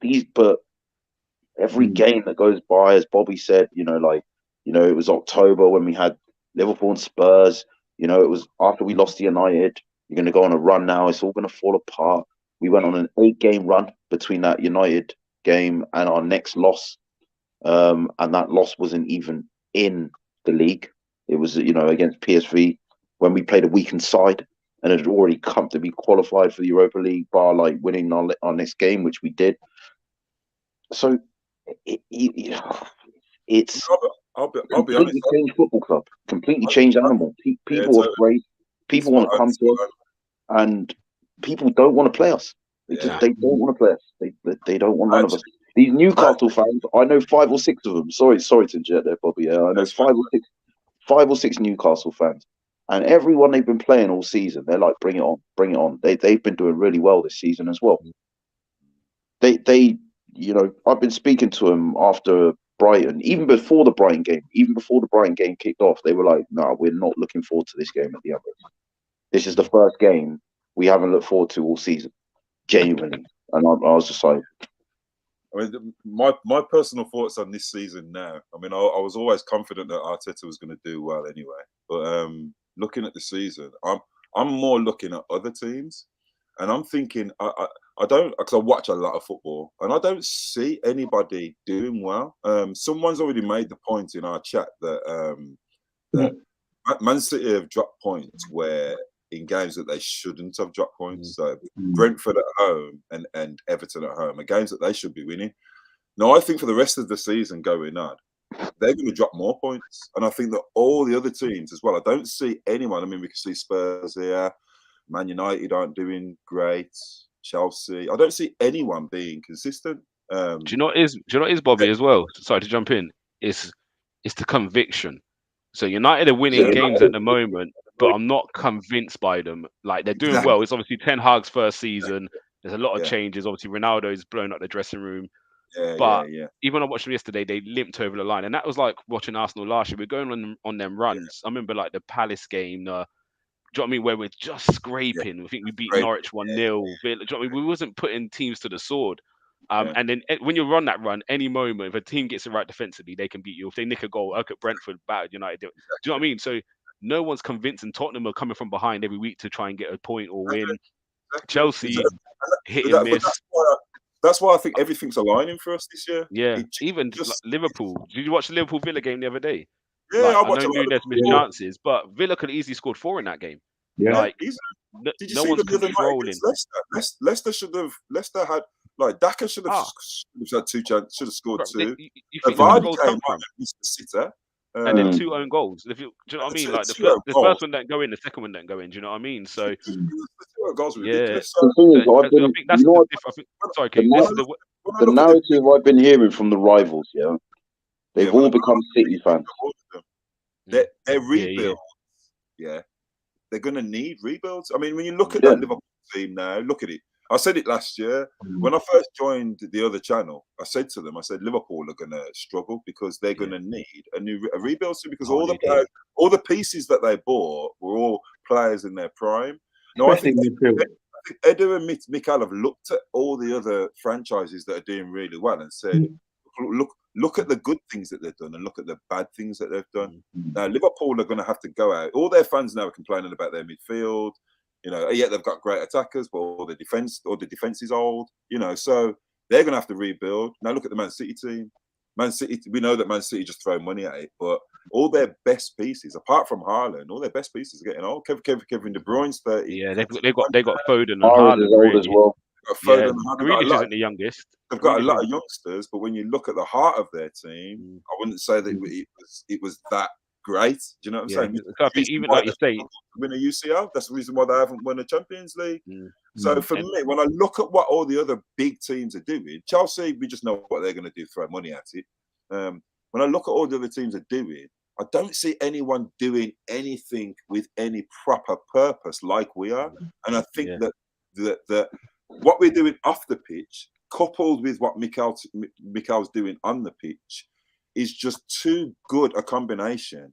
every game that goes by, as Bobby said, it was October when we had Liverpool and Spurs. It was after we lost to United. You're going to go on a run now. It's all going to fall apart. We went on an 8-game run between that United game and our next loss. And that loss wasn't even in the league. It was, against PSV when we played a weakened side and had already come to be qualified for the Europa League, bar like winning our next game, which we did. So it's I'll be completely honest. Changed football club, completely changed animal. People are afraid. People want to come to us, and people don't want to play us. They don't want to play us. They don't want none of us. These Newcastle fans, I know 5 or 6 of them. Sorry to interject there, Bobby. I know 5 or 6 Newcastle fans, and everyone they've been playing all season, they're like, bring it on, bring it on. They've been doing really well this season as well. They I've been speaking to him after Brighton, even before the Brighton game kicked off. They were like, "No, we're not looking forward to this game at the Emirates. This is the first game we haven't looked forward to all season, genuinely." And I was just like, I mean, my personal thoughts on this season now. I mean, I was always confident that Arteta was going to do well anyway. But looking at the season, I'm more looking at other teams, and I'm thinking I don't, because I watch a lot of football, and I don't see anybody doing well. Someone's already made the point in our chat that Man City have dropped points where in games that they shouldn't have dropped points. So Brentford at home and Everton at home are games that they should be winning. Now, I think for the rest of the season going on, they're going to drop more points. And I think that all the other teams as well, I don't see anyone. I mean, we can see Spurs here, Man United aren't doing great, Chelsea. I don't see anyone being consistent. Do you know what is, Bobby, as well? Sorry to jump in. It's the conviction. So United are winning games at the moment, but I'm not convinced by them. Like, they're doing well. It's obviously Ten Hag's first season. There's a lot of changes. Obviously, Ronaldo's blown up the dressing room. But even when I watched them yesterday, they limped over the line. And that was like watching Arsenal last year. We're going on them runs. I remember like the Palace game, do you know what I mean, where we're just scraping. I think we beat Norwich 1-0. Do you know what I mean? We wasn't putting teams to the sword. And then when you run that run, any moment, if a team gets it right defensively, they can beat you. If they nick a goal, look at Brentford, battered United. Do you know what I mean? So no one's convinced, and Tottenham are coming from behind every week to try and get a point or win. Chelsea hit and miss. That's why I think everything's aligning for us this year. Yeah, even like Liverpool. Did you watch the Liverpool Villa game the other day? Yeah, I know Nunes missed chances, but Villa could have easily scored 4 in that game. Yeah, like did you no see one's the other night controlling. against Leicester? Leicester had like Daka should have had 2 chances, should have scored 2. You think the goals come from? Sitter, and then 2 own goals. Do you know what I mean? Like the first one don't go in, the second one don't go in. Do you know what I mean? So the 2 goals were yeah, ridiculous. I think that's the difference. Sorry, King, the narrative I've been hearing from the rivals, they've all become City fans. They're rebuilds, they're going to need rebuilds. I mean, when you look at that Liverpool team now, look at it. I said it last year when I first joined the other channel. I said to them, I said Liverpool are going to struggle because they're going to need a rebuild team, because all the pieces that they bought were all players in their prime. No, I think Edu and Mikel have looked at all the other franchises that are doing really well and said, look at the good things that they've done and look at the bad things that they've done. Now, Liverpool are going to have to go out. All their fans now are complaining about their midfield. You know, they've got great attackers, but all the defense is old. You know, so they're going to have to rebuild. Now, look at the Man City team. Man City, we know that Man City just throw money at it, but all their best pieces, apart from Haaland, all their best pieces are getting old. Kevin De Bruyne's 30. Yeah, they've got Foden and Haaland really. As well. Grealish isn't the youngest. They've got a lot of youngsters, but when you look at the heart of their team, I wouldn't say that it was that great. Do you know what I'm saying? I think even like you say, win a UCL. That's the reason why they haven't won a Champions League. So for me, when I look at what all the other big teams are doing, Chelsea, we just know what they're going to do, throw money at it. When I look at all the other teams are doing, I don't see anyone doing anything with any proper purpose like we are. And I think that what we're doing off the pitch, coupled with what Mikel's doing on the pitch, is just too good a combination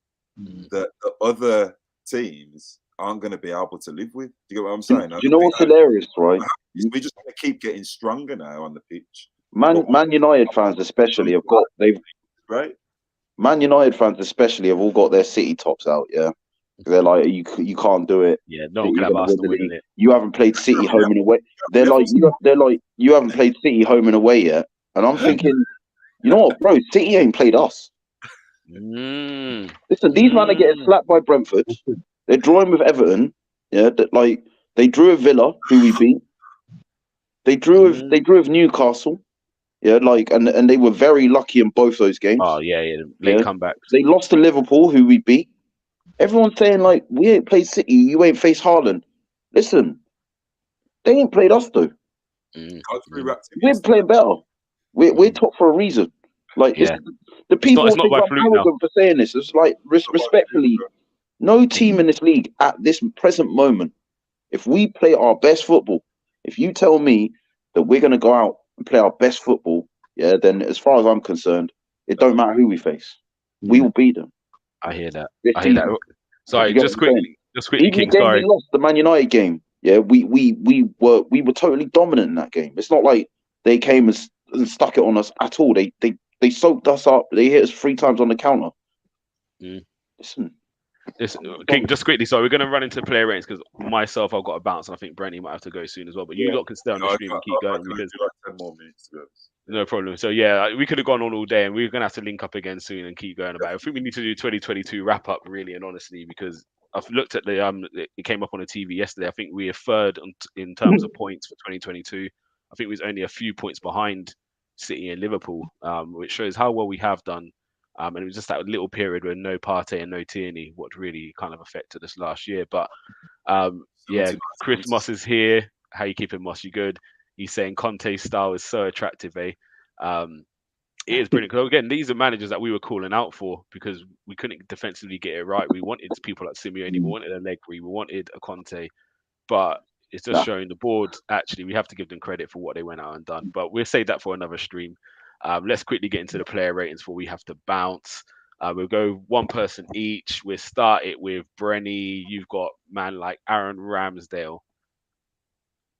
that the other teams aren't going to be able to live with. Do you get what I'm saying? Do you know what's hilarious, right? We just want to keep getting stronger now on the pitch. Man United fans especially have got Man United fans especially have all got their City tops out. Yeah, they're like, you can't do it. Yeah, no one can have Arsenal winning it. You haven't played City home and away. They're like you haven't played City home and away yet. And I'm thinking, you know what, bro? City ain't played us. Listen, these men are getting slapped by Brentford. They're drawing with Everton. Yeah, they drew with Villa, who we beat. They drew with Newcastle. Yeah, and they were very lucky in both those games. Oh yeah, late comebacks. They lost to Liverpool, who we beat. Everyone's saying like, we ain't played City, you ain't faced Haaland. Listen, they ain't played us though. We're playing better. We're top for a reason. Like the people think I'm arrogant for saying this. It's like respectfully, no team in this league at this present moment, if we play our best football, if you tell me that we're gonna go out and play our best football yeah, then as far as I'm concerned, it don't matter who we face. We will beat them. I hear that. This I hear that. season. Sorry, You get just what I'm saying? quickly, just quickly, Even the King. game Sorry. we lost, the Man United game, yeah, we were totally dominant in that game. It's not like they came and stuck it on us at all. They soaked us up. They hit us 3 times on the counter. Listen, King, just quickly, sorry, we're going to run into player ratings because myself, I've got to bounce, and I think Brenty might have to go soon as well. But you lot can stay on the stream and keep going because do like 10 more minutes to go. no problem. So yeah, we could have gone on all day, and we're going to have to link up again soon and keep going about it. I think we need to do 2022 wrap up really and honestly because I've looked at it came up on the TV yesterday. I think we are third in terms of points for 2022. I think we was only a few points behind City and Liverpool, which shows how well we have done. And it was just that little period where no Partey and no Tierney, what really kind of affected us last year. But yeah, Chris Moss is here. How you keeping, Moss? You good? He's saying Conte's style is so attractive, eh? It is brilliant. Because again, these are managers that we were calling out for because we couldn't defensively get it right. We wanted people like Simeone, we wanted Allegri, we wanted a Conte, but it's just showing the board. Actually, we have to give them credit for what they went out and done. But we'll save that for another stream. Let's quickly get into the player ratings before we have to bounce. We'll go one person each. We'll start it with Brenny. You've got man like Aaron Ramsdale.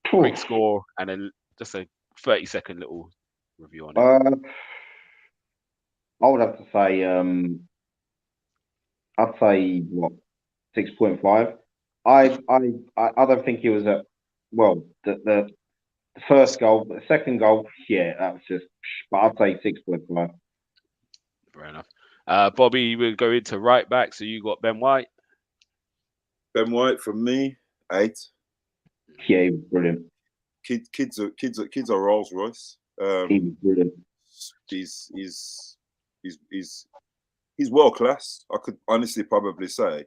Quick score and then just a 30-second little review on it. I would have to say, I'd say what 6.5. I don't think it was the first goal, the second goal, yeah, that was just. But I'd say 6.5. Fair enough. Bobby, we'll go into right back. So you got Ben White. Ben White for me, 8. Yeah, he was brilliant. Kids are Rolls Royce. He was brilliant. He's world class. I could honestly probably say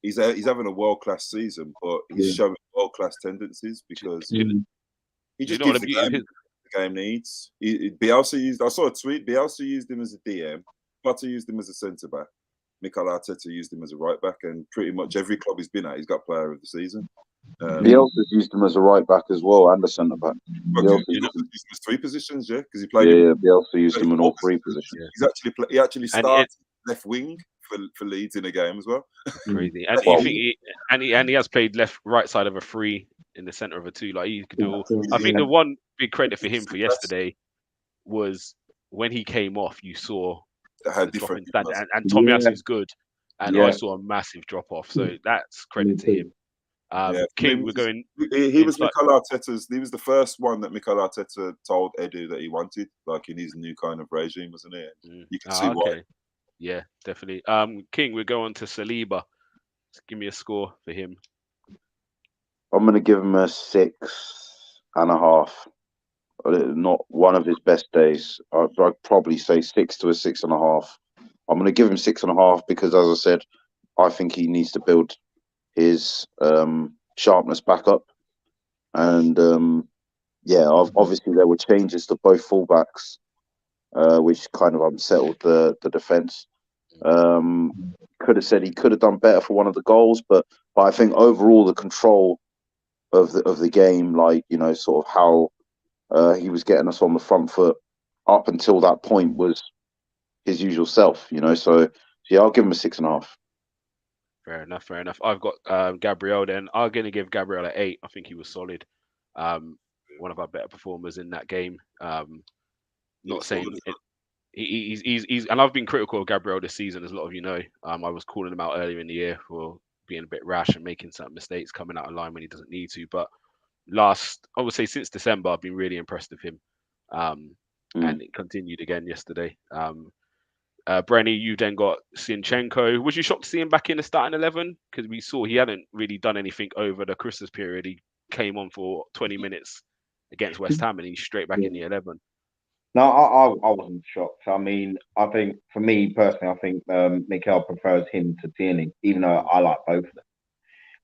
he's having a world class season, but he's showing world class tendencies because he just gives the game needs. Bielsa used. I saw a tweet. Bielsa used him as a DM. Potter used him as a centre back. Mikel Arteta used him as a right back, and pretty much every club he's been at, he's got player of the season. Bielsa's used him as a right back as well and a centre back. Bielsa used him as 3 positions, yeah, because he played. Yeah, Bielsa used him in all 3 positions. He actually started left wing for Leeds in a game as well. Crazy, and he has played right side of a 3 in the centre of a 2. Like he could do. I think the one big credit for him for yesterday was when he came off. You saw had different standard, and Tomiyasu is good, and I saw a massive drop off. So that's credit to him. King, we're going. He was Mikel Arteta's. He was the first one that Mikel Arteta told Edu that he wanted, like in his new kind of regime, wasn't it? You can see why. Yeah, definitely. King, we're going to Saliba. Give me a score for him. I'm going to give him a 6.5. Not one of his best days. I'd probably say 6 to a 6.5. I'm going to give him 6.5 because, as I said, I think he needs to build his sharpness back up. And obviously there were changes to both fullbacks, which kind of unsettled the defence. Could have said he could have done better for one of the goals, but I think overall the control of the game, like, you know, sort of how he was getting us on the front foot up until that point was his usual self, you know. So yeah, I'll give him a 6.5. Fair enough. I've got Gabriel then. I'm going to give Gabriel an 8. I think he was solid. One of our better performers in that game. Not saying he's and I've been critical of Gabriel this season, as a lot of you know. I was calling him out earlier in the year for being a bit rash and making some mistakes, coming out of line when he doesn't need to. But I would say since December, I've been really impressed with him. And it continued again yesterday. Brenny, you then got Zinchenko. Was you shocked to see him back in the starting 11? Because we saw he hadn't really done anything over the Christmas period. He came on for 20 minutes against West Ham and he's straight back in the 11. No, I wasn't shocked. I mean, I think for me personally, I think Mikel prefers him to Tierney, even though I like both of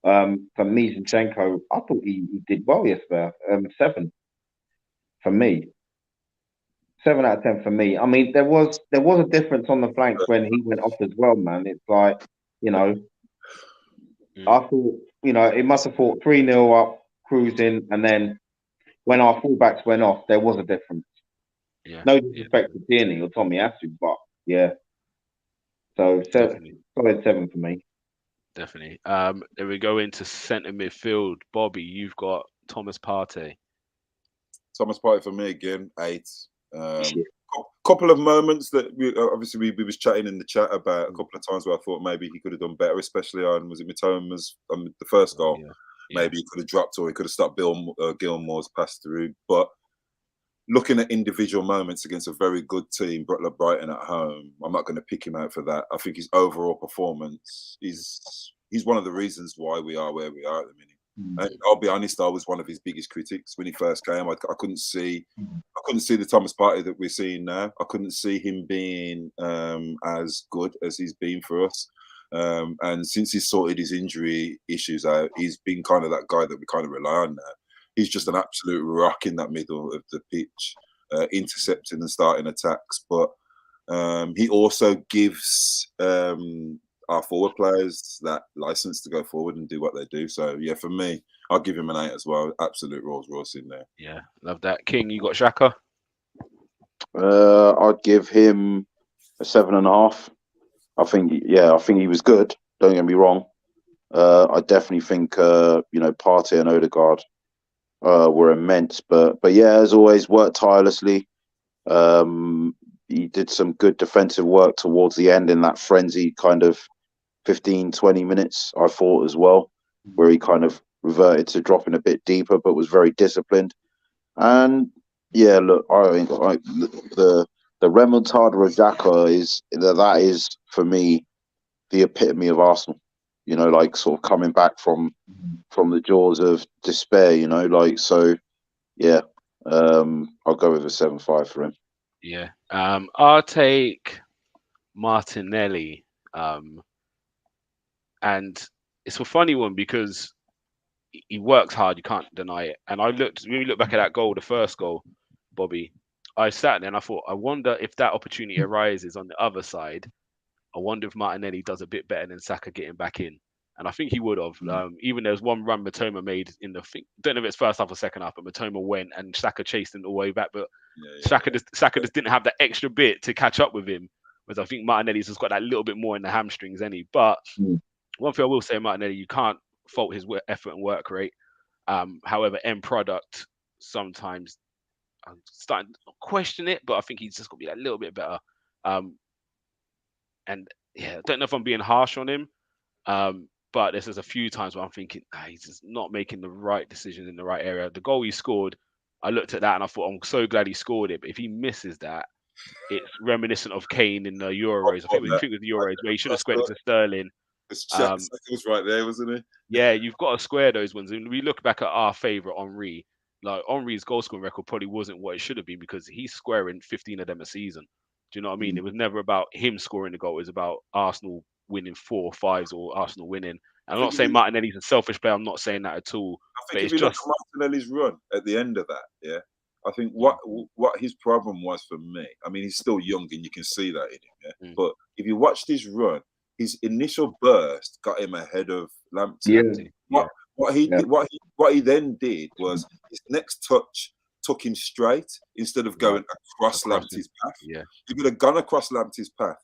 them. For me, Zinchenko, I thought he did well yesterday. 7 for me. 7 out of 10 for me. I mean, there was a difference on the flanks when he went off as well, man. It's like, you know, I thought, you know, it must have thought 3-0 up, cruising, and then when our fullbacks went off, there was a difference. Yeah. No disrespect to Tierney or Tommy Asu, but yeah. So solid 7 for me. Definitely. Then we go into centre midfield. Bobby, you've got Thomas Partey. Thomas Partey for me again, 8. Shit. Couple of moments that we was chatting in the chat about a couple of times where I thought maybe he could have done better, especially on Mitoma's the first goal. Yeah. Maybe he could have dropped or he could have stopped Gilmore's pass through. But looking at individual moments against a very good team, Brighton at home, I'm not going to pick him out for that. I think his overall performance he's one of the reasons why we are where we are at the minute. And I'll be honest, I was one of his biggest critics when he first came. I couldn't see the Thomas Partey that we're seeing now. I couldn't see him being as good as he's been for us. And since he's sorted his injury issues out, he's been kind of that guy that we kind of rely on now. He's just an absolute rock in that middle of the pitch, intercepting and starting attacks. But he also gives our forward players that license to go forward and do what they do. So yeah, for me, I'll give him an 8 as well. Absolute Rolls Royce in there. Yeah, love that. King, you got Xhaka? I'd give him a 7.5. I think he was good. Don't get me wrong. I definitely think Partey and Odegaard were immense, but yeah, as always, worked tirelessly. He did some good defensive work towards the end in that frenzied kind of 15-20 minutes, I thought, as well, where he kind of reverted to dropping a bit deeper, but was very disciplined. And yeah, look, I think the remontada of Xhaka is for me the epitome of Arsenal. Like sort of coming back from the jaws of despair. So yeah, I'll go with a 7.5 for him. Yeah. I'll take Martinelli. And it's a funny one because he works hard, you can't deny it. And when we look back at that goal, the first goal, Bobby, I sat there and I thought, I wonder if that opportunity arises on the other side. I wonder if Martinelli does a bit better than Saka getting back in. And I think he would have. Even there's one run Matoma made in don't know if it's first half or second half, but Matoma went and Saka chased him all the way back. But Saka just didn't have that extra bit to catch up with him. Whereas I think Martinelli's just got that little bit more in the hamstrings, any. But one thing I will say, Martinelli, you can't fault his effort and work rate. However, end product, sometimes I'm starting to question it, but I think he's just got to be a little bit better. And yeah, I don't know if I'm being harsh on him, but there's a few times where I'm thinking he's just not making the right decision in the right area. The goal he scored, I looked at that and I thought, I'm so glad he scored it. But if he misses that, it's reminiscent of Kane in the Euros. I think it was the Euros where he should have squared it to Sterling. It was right there, wasn't it? Yeah, you've got to square those ones. And we look back at our favourite Armoury. Like Henry's goal scoring record probably wasn't what it should have been because he's squaring 15 of them a season. Do you know what I mean? It was never about him scoring the goal. It was about Arsenal winning 4 or 5s or Arsenal winning. And I'm not saying Martinelli's a selfish player. I'm not saying that at all. I think if you look at Martinelli's run at the end of that, yeah, I think what his problem was for me, I mean, he's still young and you can see that in him, yeah? But if you watched his run, his initial burst got him ahead of Lamptey. What he then did was his next touch took him straight instead of going across Lamptey's path. Yeah. If he'd have gone across Lamptey's path,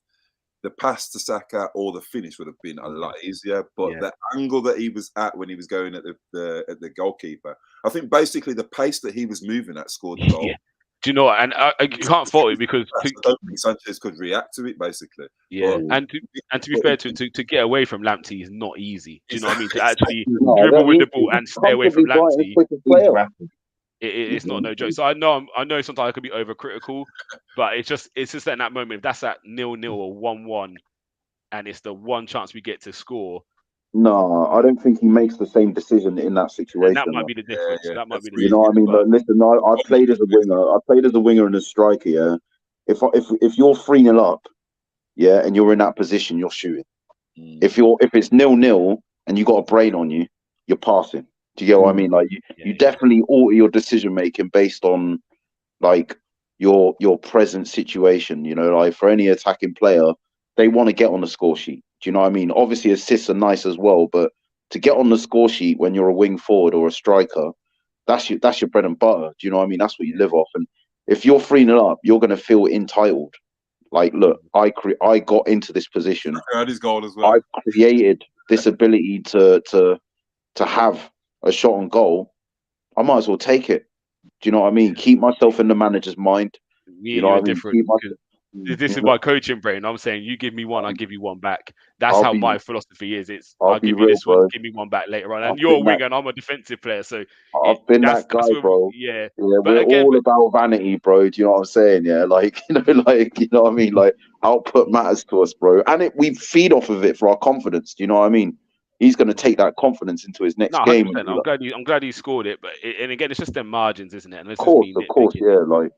the pass to Saka or the finish would have been a lot easier. But the angle that he was at when he was going at the goalkeeper, I think basically the pace that he was moving at scored the goal. Yeah. Do you know what? And I can't fault it because I don't think Sanchez could react to it, basically. Yeah, and to be fair to get away from Lamptey is not easy. Do you know what I mean? To actually dribble with the ball and stay away from Lamptey, it's not no joke. So I know sometimes I could be overcritical, but it's just that in that moment, if that's at 0-0 or 1-1, and it's the one chance we get to score. No, I don't think he makes the same decision in that situation. And that might be the difference. That might be the difference. You know what I mean? But listen, I played as a winger. I played as a winger and a striker. Yeah, if you're 3-0 up, yeah, and you're in that position, you're shooting. If it's 0-0 and you got a brain on you, you're passing. Do you get what I mean? Like you definitely alter your decision making based on like your present situation. You know, like for any attacking player, they want to get on the score sheet. Do you know what I mean? Obviously, assists are nice as well, but to get on the score sheet when you're a wing forward or a striker, that's your bread and butter. Do you know what I mean? That's what you live off. And if you're 3-0 up, you're going to feel entitled. Like, look, I got into this position. I had his goal as well. I created this ability to have a shot on goal. I might as well take it. Do you know what I mean? Keep myself in the manager's mind. Me You and know you what are I mean? different. This is my coaching brain. I'm saying you give me one, I give you one back. That's I'll how be- my philosophy is. It's I'll I'll be give you real, this one, bro. give me one back later on. I've And you're a been winger that- and I'm a defensive player. So I've been that's that guy, where bro. yeah. Yeah, But we're again, all about vanity, bro. Do you know what I'm saying? Yeah, like you know what I mean? Like output matters to us, bro, and we feed off of it for our confidence. Do you know what I mean? He's going to take that confidence into his next no, game. 100%. I'm glad you scored it. But and again, it's just them margins, isn't it? And this Of course, is me of course, nitpicking. yeah. Like,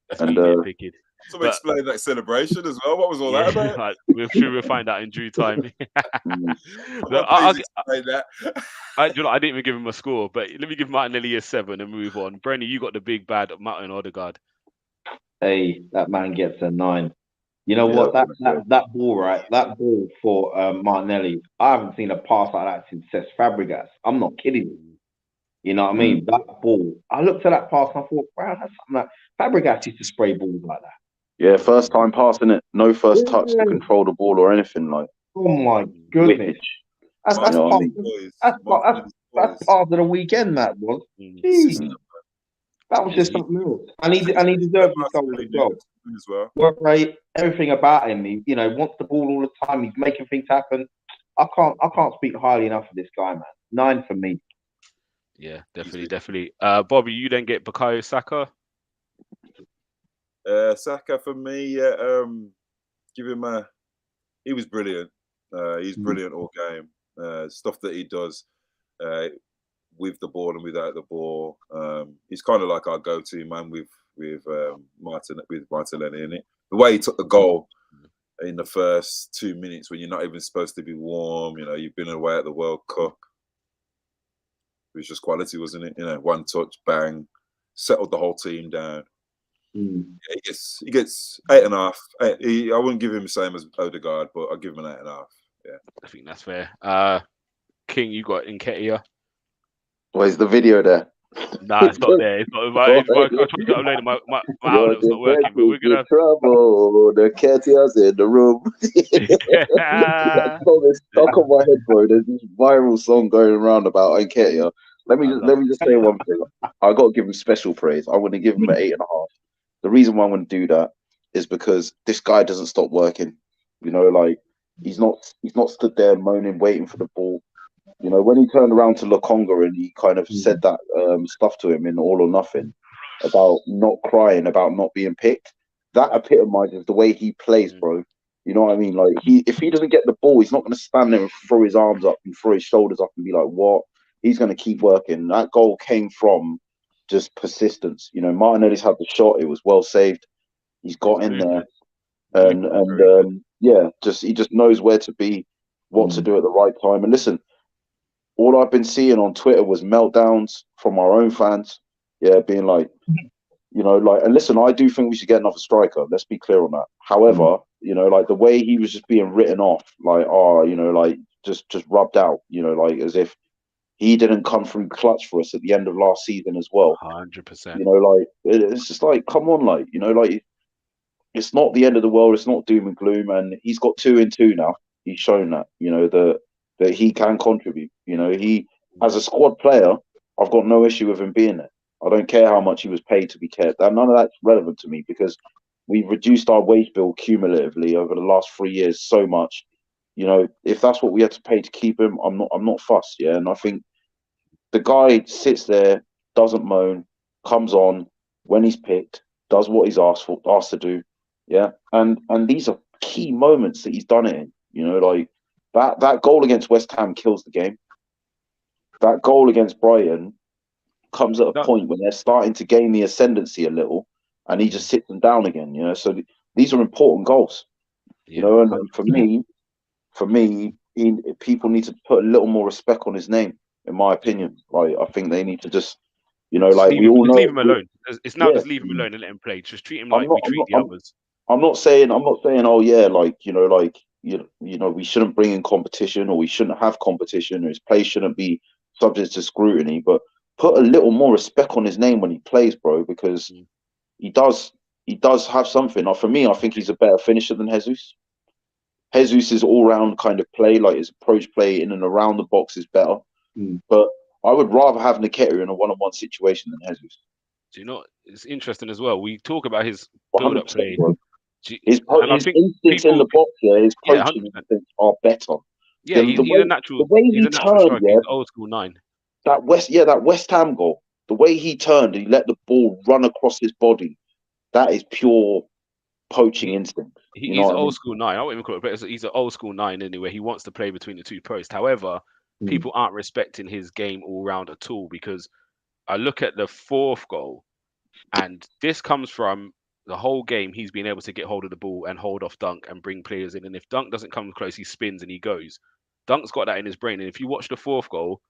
That's and me nitpicking. Someone But explain that celebration as well. What was all yeah, that about? like, we'll find out in due time. Look, Please explain that. I didn't even give him a score, but let me give Martinelli a 7 and move on. Brenny, you got the big bad Martin Odegaard. Hey, that man gets a 9. You know Yeah, what? That okay. that ball, right? That ball for Martinelli. I haven't seen a pass like that since Cesc Fabregas. I'm not kidding you. You know what I mean? That ball. I looked at that pass and I thought, wow, that's something like Fabregas used to spray balls like that. Yeah, first time passing it, no first touch to Yeah. control the ball or anything. Like, Oh my goodness. wicked. That's You know what I mean? that's part of the weekend. That was. Jeez. That was just something else. And he deserved his goal as well. Work rate, everything about him. He, wants the ball all the time. He's making things happen. I can't speak highly enough of this guy, man. 9 for me. Yeah, definitely. Bobby, you then get Bukayo Saka. Saka for me, give him a. He was brilliant. He's brilliant all game. Stuff that he does with the ball and without the ball. He's kind of like our go-to man with Martinelli in it. The way he took the goal in the first 2 minutes when you're not even supposed to be warm. You've been away at the World Cup. It was just quality, wasn't it? One touch, bang, settled the whole team down. Yeah, he gets 8.5. I wouldn't give him the same as Odegaard, but I'll give him an 8.5. Yeah, I think that's fair. King, you got Nketiah. Where's the video there? Nah, it's not there. It's not. I tried to upload it. My outlook's not working, but we're gonna. Trouble. The Ketia's in the room. It's stuck on my head, bro. There's this viral song going around about Nketiah. Let me just say one thing. I got to give him special praise. I want to give him an 8.5. The reason why I want to do that is because this guy doesn't stop working. Like he's not stood there moaning, waiting for the ball. When he turned around to Lokonga and he kind of said that stuff to him in All or Nothing about not crying, about not being picked, that epitomizes the way he plays, bro. You know what I mean? Like if he doesn't get the ball, he's not going to stand there and throw his arms up and throw his shoulders up and be like, what? He's going to keep working. That goal came from just persistence. Martinelli's had the shot. It was well saved. He's got in there. And he just knows where to be, what to do at the right time. And listen, all I've been seeing on Twitter was meltdowns from our own fans. Yeah, being like, and listen, I do think we should get another striker. Let's be clear on that. However, like the way he was just being written off, like, just rubbed out, like as if he didn't come through clutch for us at the end of last season as well. 100%. Like it's just like, come on, like, like it's not the end of the world. It's not doom and gloom. And he's got 2 in 2 now. He's shown that, that he can contribute. He, as a squad player, I've got no issue with him being there. I don't care how much he was paid to be kept. None of that's relevant to me because we've reduced our wage bill cumulatively over the last 3 years so much. If that's what we had to pay to keep him, I'm not fussed. Yeah, and I think the guy sits there, doesn't moan, comes on when he's picked, does what he's asked to do. Yeah, and these are key moments that he's done it in. Like that goal against West Ham kills the game. That goal against Brighton comes at a point when they're starting to gain the ascendancy a little, and he just sits them down again. So these are important goals. And for me, people need to put a little more respect on his name, in my opinion. Like I think they need to just, we all know, leave him alone. It's now just leave him alone and let him play. Just treat him like we treat the others. I'm not saying, oh yeah, we shouldn't bring in competition or we shouldn't have competition or his play shouldn't be subject to scrutiny, but put a little more respect on his name when he plays, bro, because He does have something. Like, for me, I think he's a better finisher than Jesus. Jesus' all-round kind of play, like his approach play in and around the box, is better. But I would rather have Nketiah in a one-on-one situation than Jesus. Do you know? It's interesting as well. We talk about his 100%, build-up play. bro. And I His think instincts in people, the box, his yeah, poaching 100%. instincts are better. Yeah, he's a natural. He's a natural striker. He's old school 9. That West Ham goal, the way he turned and he let the ball run across his body, that is pure poaching instinct. He's old school 9. I wouldn't even call it, but he's an old school 9 anyway. He wants to play between the two posts. However, people aren't respecting his game all round at all, because I look at the 4th goal, and this comes from the whole game. He's been able to get hold of the ball and hold off Dunk and bring players in. And if Dunk doesn't come close, he spins and he goes. Dunk's got that in his brain. And if you watch the 4th goal,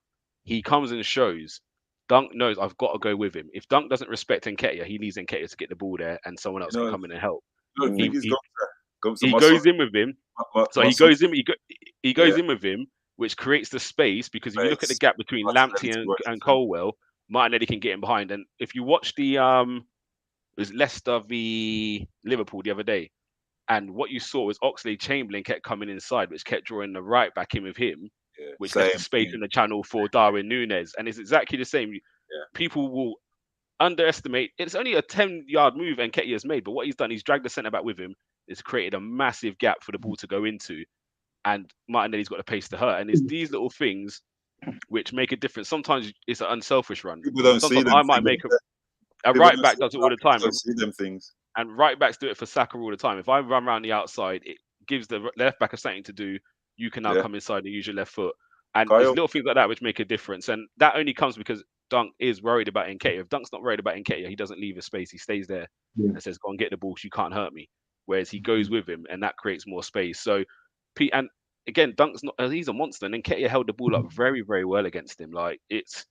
he comes and shows. Dunk knows I've got to go with him. If Dunk doesn't respect Nketiah, he needs Nketiah to get the ball there, and someone else can come in and help. He goes in with him. So he goes in. He goes in with him, which creates the space, because if you look at the gap between Lamptey and Colwell, Martinelli can get in behind. And if you watch the it was Leicester v Liverpool the other day, and what you saw was Oxlade-Chamberlain kept coming inside, which kept drawing the right back in with him, which left the space in the channel for Darwin Núñez. And it's exactly the same. People will underestimate. It's only a 10-yard move Nketiah has made, but what he's done, he's dragged the centre back with him. It's created a massive gap for the ball to go into, and Martinelli's got the pace to hurt. And it's these little things which make a difference. Sometimes it's an unselfish run. People don't see them. I might make a right back does it all the time. Don't see them things. And right backs do it for Saka all the time. If I run around the outside, it gives the left back something to do. You can now come inside and use your left foot. And there's little things like that which make a difference. And that only comes because Dunk is worried about Nketiah. If Dunk's not worried about Nketiah, he doesn't leave his space. He stays there and says, "Go and get the ball. You can't hurt me." Whereas he goes with him, and that creates more space. So, and again, Dunk's not. He's a monster, and Nketiah held the ball up very, very well against him. Like, it's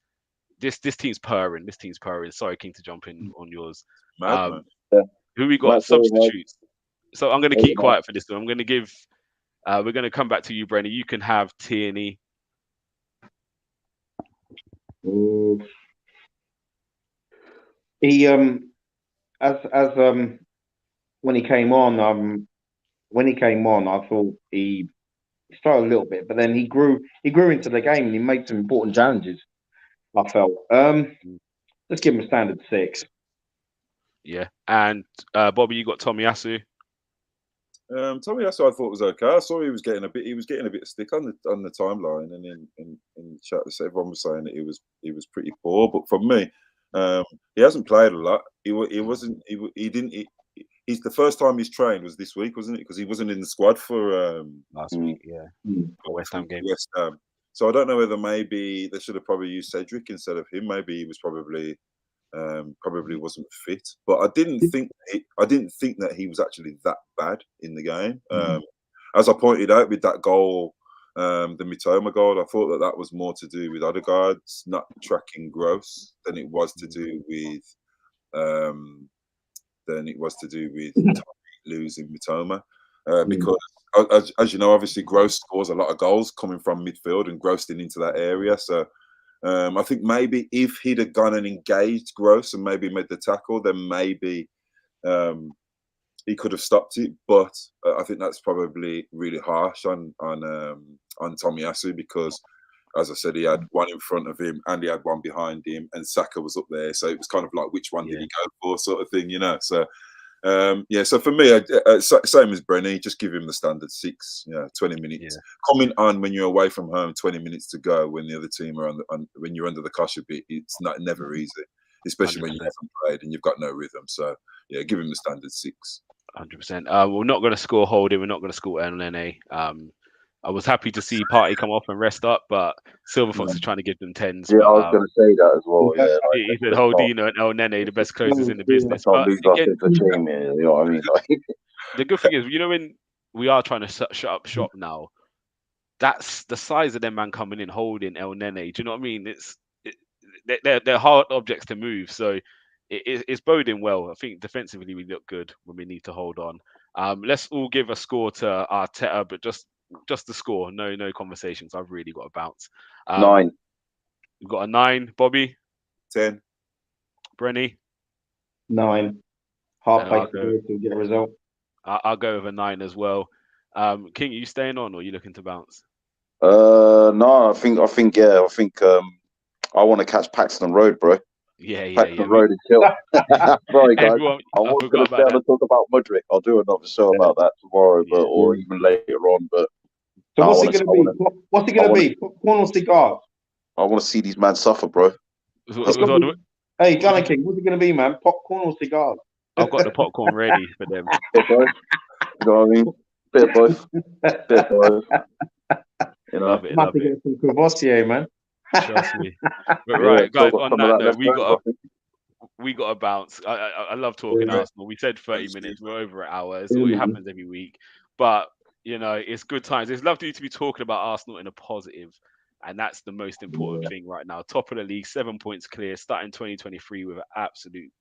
this team's purring. This team's purring. Sorry, King, to jump in on yours. Who we got substitutes? So I'm going to keep quiet for this one. I'm going to give. We're going to come back to you, Brenny. You can have Tierney. He when he came on, I thought he struggled a little bit, but then he grew into the game and he made some important challenges. I felt. Let's give him a standard 6. Yeah, and Bobby, you got Tomiyasu. Tomiyasu, I thought was okay. I saw he was getting a bit of stick on the timeline, and in chat, everyone was saying that he was pretty poor. But for me, he hasn't played a lot. He's the first time he's trained was this week, wasn't it? Because he wasn't in the squad for last week, for West Ham game. West Ham. So I don't know whether maybe they should have probably used Cedric instead of him. Maybe he was probably wasn't fit. But I didn't think that he was actually that bad in the game. As I pointed out with that goal, the Mitoma goal, I thought that was more to do with Odegaard's not tracking Gross than it was to do with losing Mitoma. Because as you know, obviously Gross scores a lot of goals coming from midfield and Grossing into that area. So I think maybe if he'd have gone and engaged Gross and maybe made the tackle, then maybe he could have stopped it. But I think that's probably really harsh on Tomiyasu, because, as I said, he had one in front of him and he had one behind him, and Saka was up there. So it was kind of like, which one did he go for, sort of thing, you know? So so for me, same as Brenny, just give him the standard 6, 20 minutes. Coming on when you're away from home, 20 minutes to go when the other team are when you're under the cosh a bit, it's never easy, especially 100%. When you haven't played and you've got no rhythm. So give him the standard 6. 100%. We're not going to score Holding. We're not going to score Elneny. I was happy to see Partey come off and rest up, but Silver Fox is trying to give them 10s. Yeah, I was going to say that as well. Yeah, he said Holdino and Elneny, the best closers in the business. But again, team, you know what I mean? The good thing is, when we are trying to shut up shop now, that's the size of them man coming in, Holding Elneny. Do you know what I mean? They're hard objects to move, so it's boding well. I think defensively we look good when we need to hold on. Let's all give a score to Arteta, but just the score, no conversations. I've really got a bounce. 9. We've got a 9. Bobby? 10. Brenny? 9. Halfway I'll go. through to get a result. I'll go with a 9 as well. King, are you staying on or are you looking to bounce? No, I think I want to catch Paxton Road, bro. Yeah. Paxton Road is chill. Sorry, guys. Everyone, I I was forgot going to stay about on that. and talk about Mudrick. I'll do another show about that tomorrow, Yeah. or even later on. But So no, what's I it going to wanna- be? What's it going to be? Popcorn or cigars? I want to see these men suffer, bro. Hey, Gunner King, what's it going to be, man? Popcorn or cigars? I've got the popcorn ready for them. Bit both. You know what I mean? Bit both. Bit both. You know. Love it. Must get some Courvoisier, man. Trust me. But right, guys. still got On some of that that note, left over, I think. we got to bounce. I love talking Arsenal. We said 30 minutes. We're over an hour. It's what happens every week. But you know, it's good times. It's lovely to be talking about Arsenal in a positive, and that's the most important thing right now. Top of the league, 7 points clear, starting 2023 with an absolute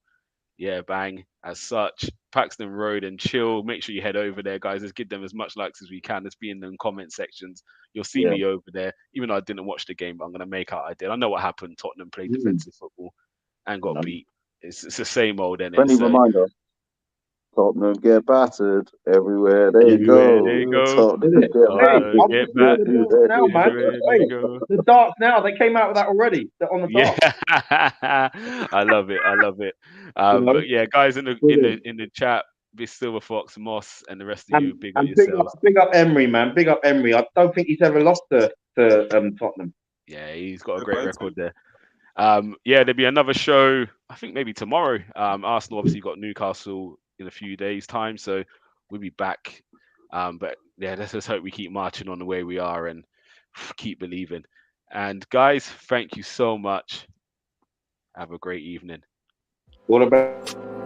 bang. As such, Paxton Road and chill. Make sure you head over there, guys. Let's give them as much likes as we can. Let's be in the comment sections. You'll see me over there. Even though I didn't watch the game, but I'm gonna make out I did. I know what happened. Tottenham played defensive football and got beat. It's the same old, innit? Friendly reminder. Tottenham get battered everywhere they go. Tottenham get battered. Now, man. Hey, the darts now. They came out with that already. They're on the darts. Yeah, I love it. But yeah, guys in the chat, be Silver Fox, Moss, and the rest of you, big up yourselves. Big up Emery, man. Big up Emery. I don't think he's ever lost to Tottenham. Yeah, he's got a great record there. There'll be another show. I think maybe tomorrow. Arsenal obviously got Newcastle in a few days' time, so we'll be back. But yeah, let's just hope we keep marching on the way we are and keep believing. And guys, thank you so much. Have a great evening. All about.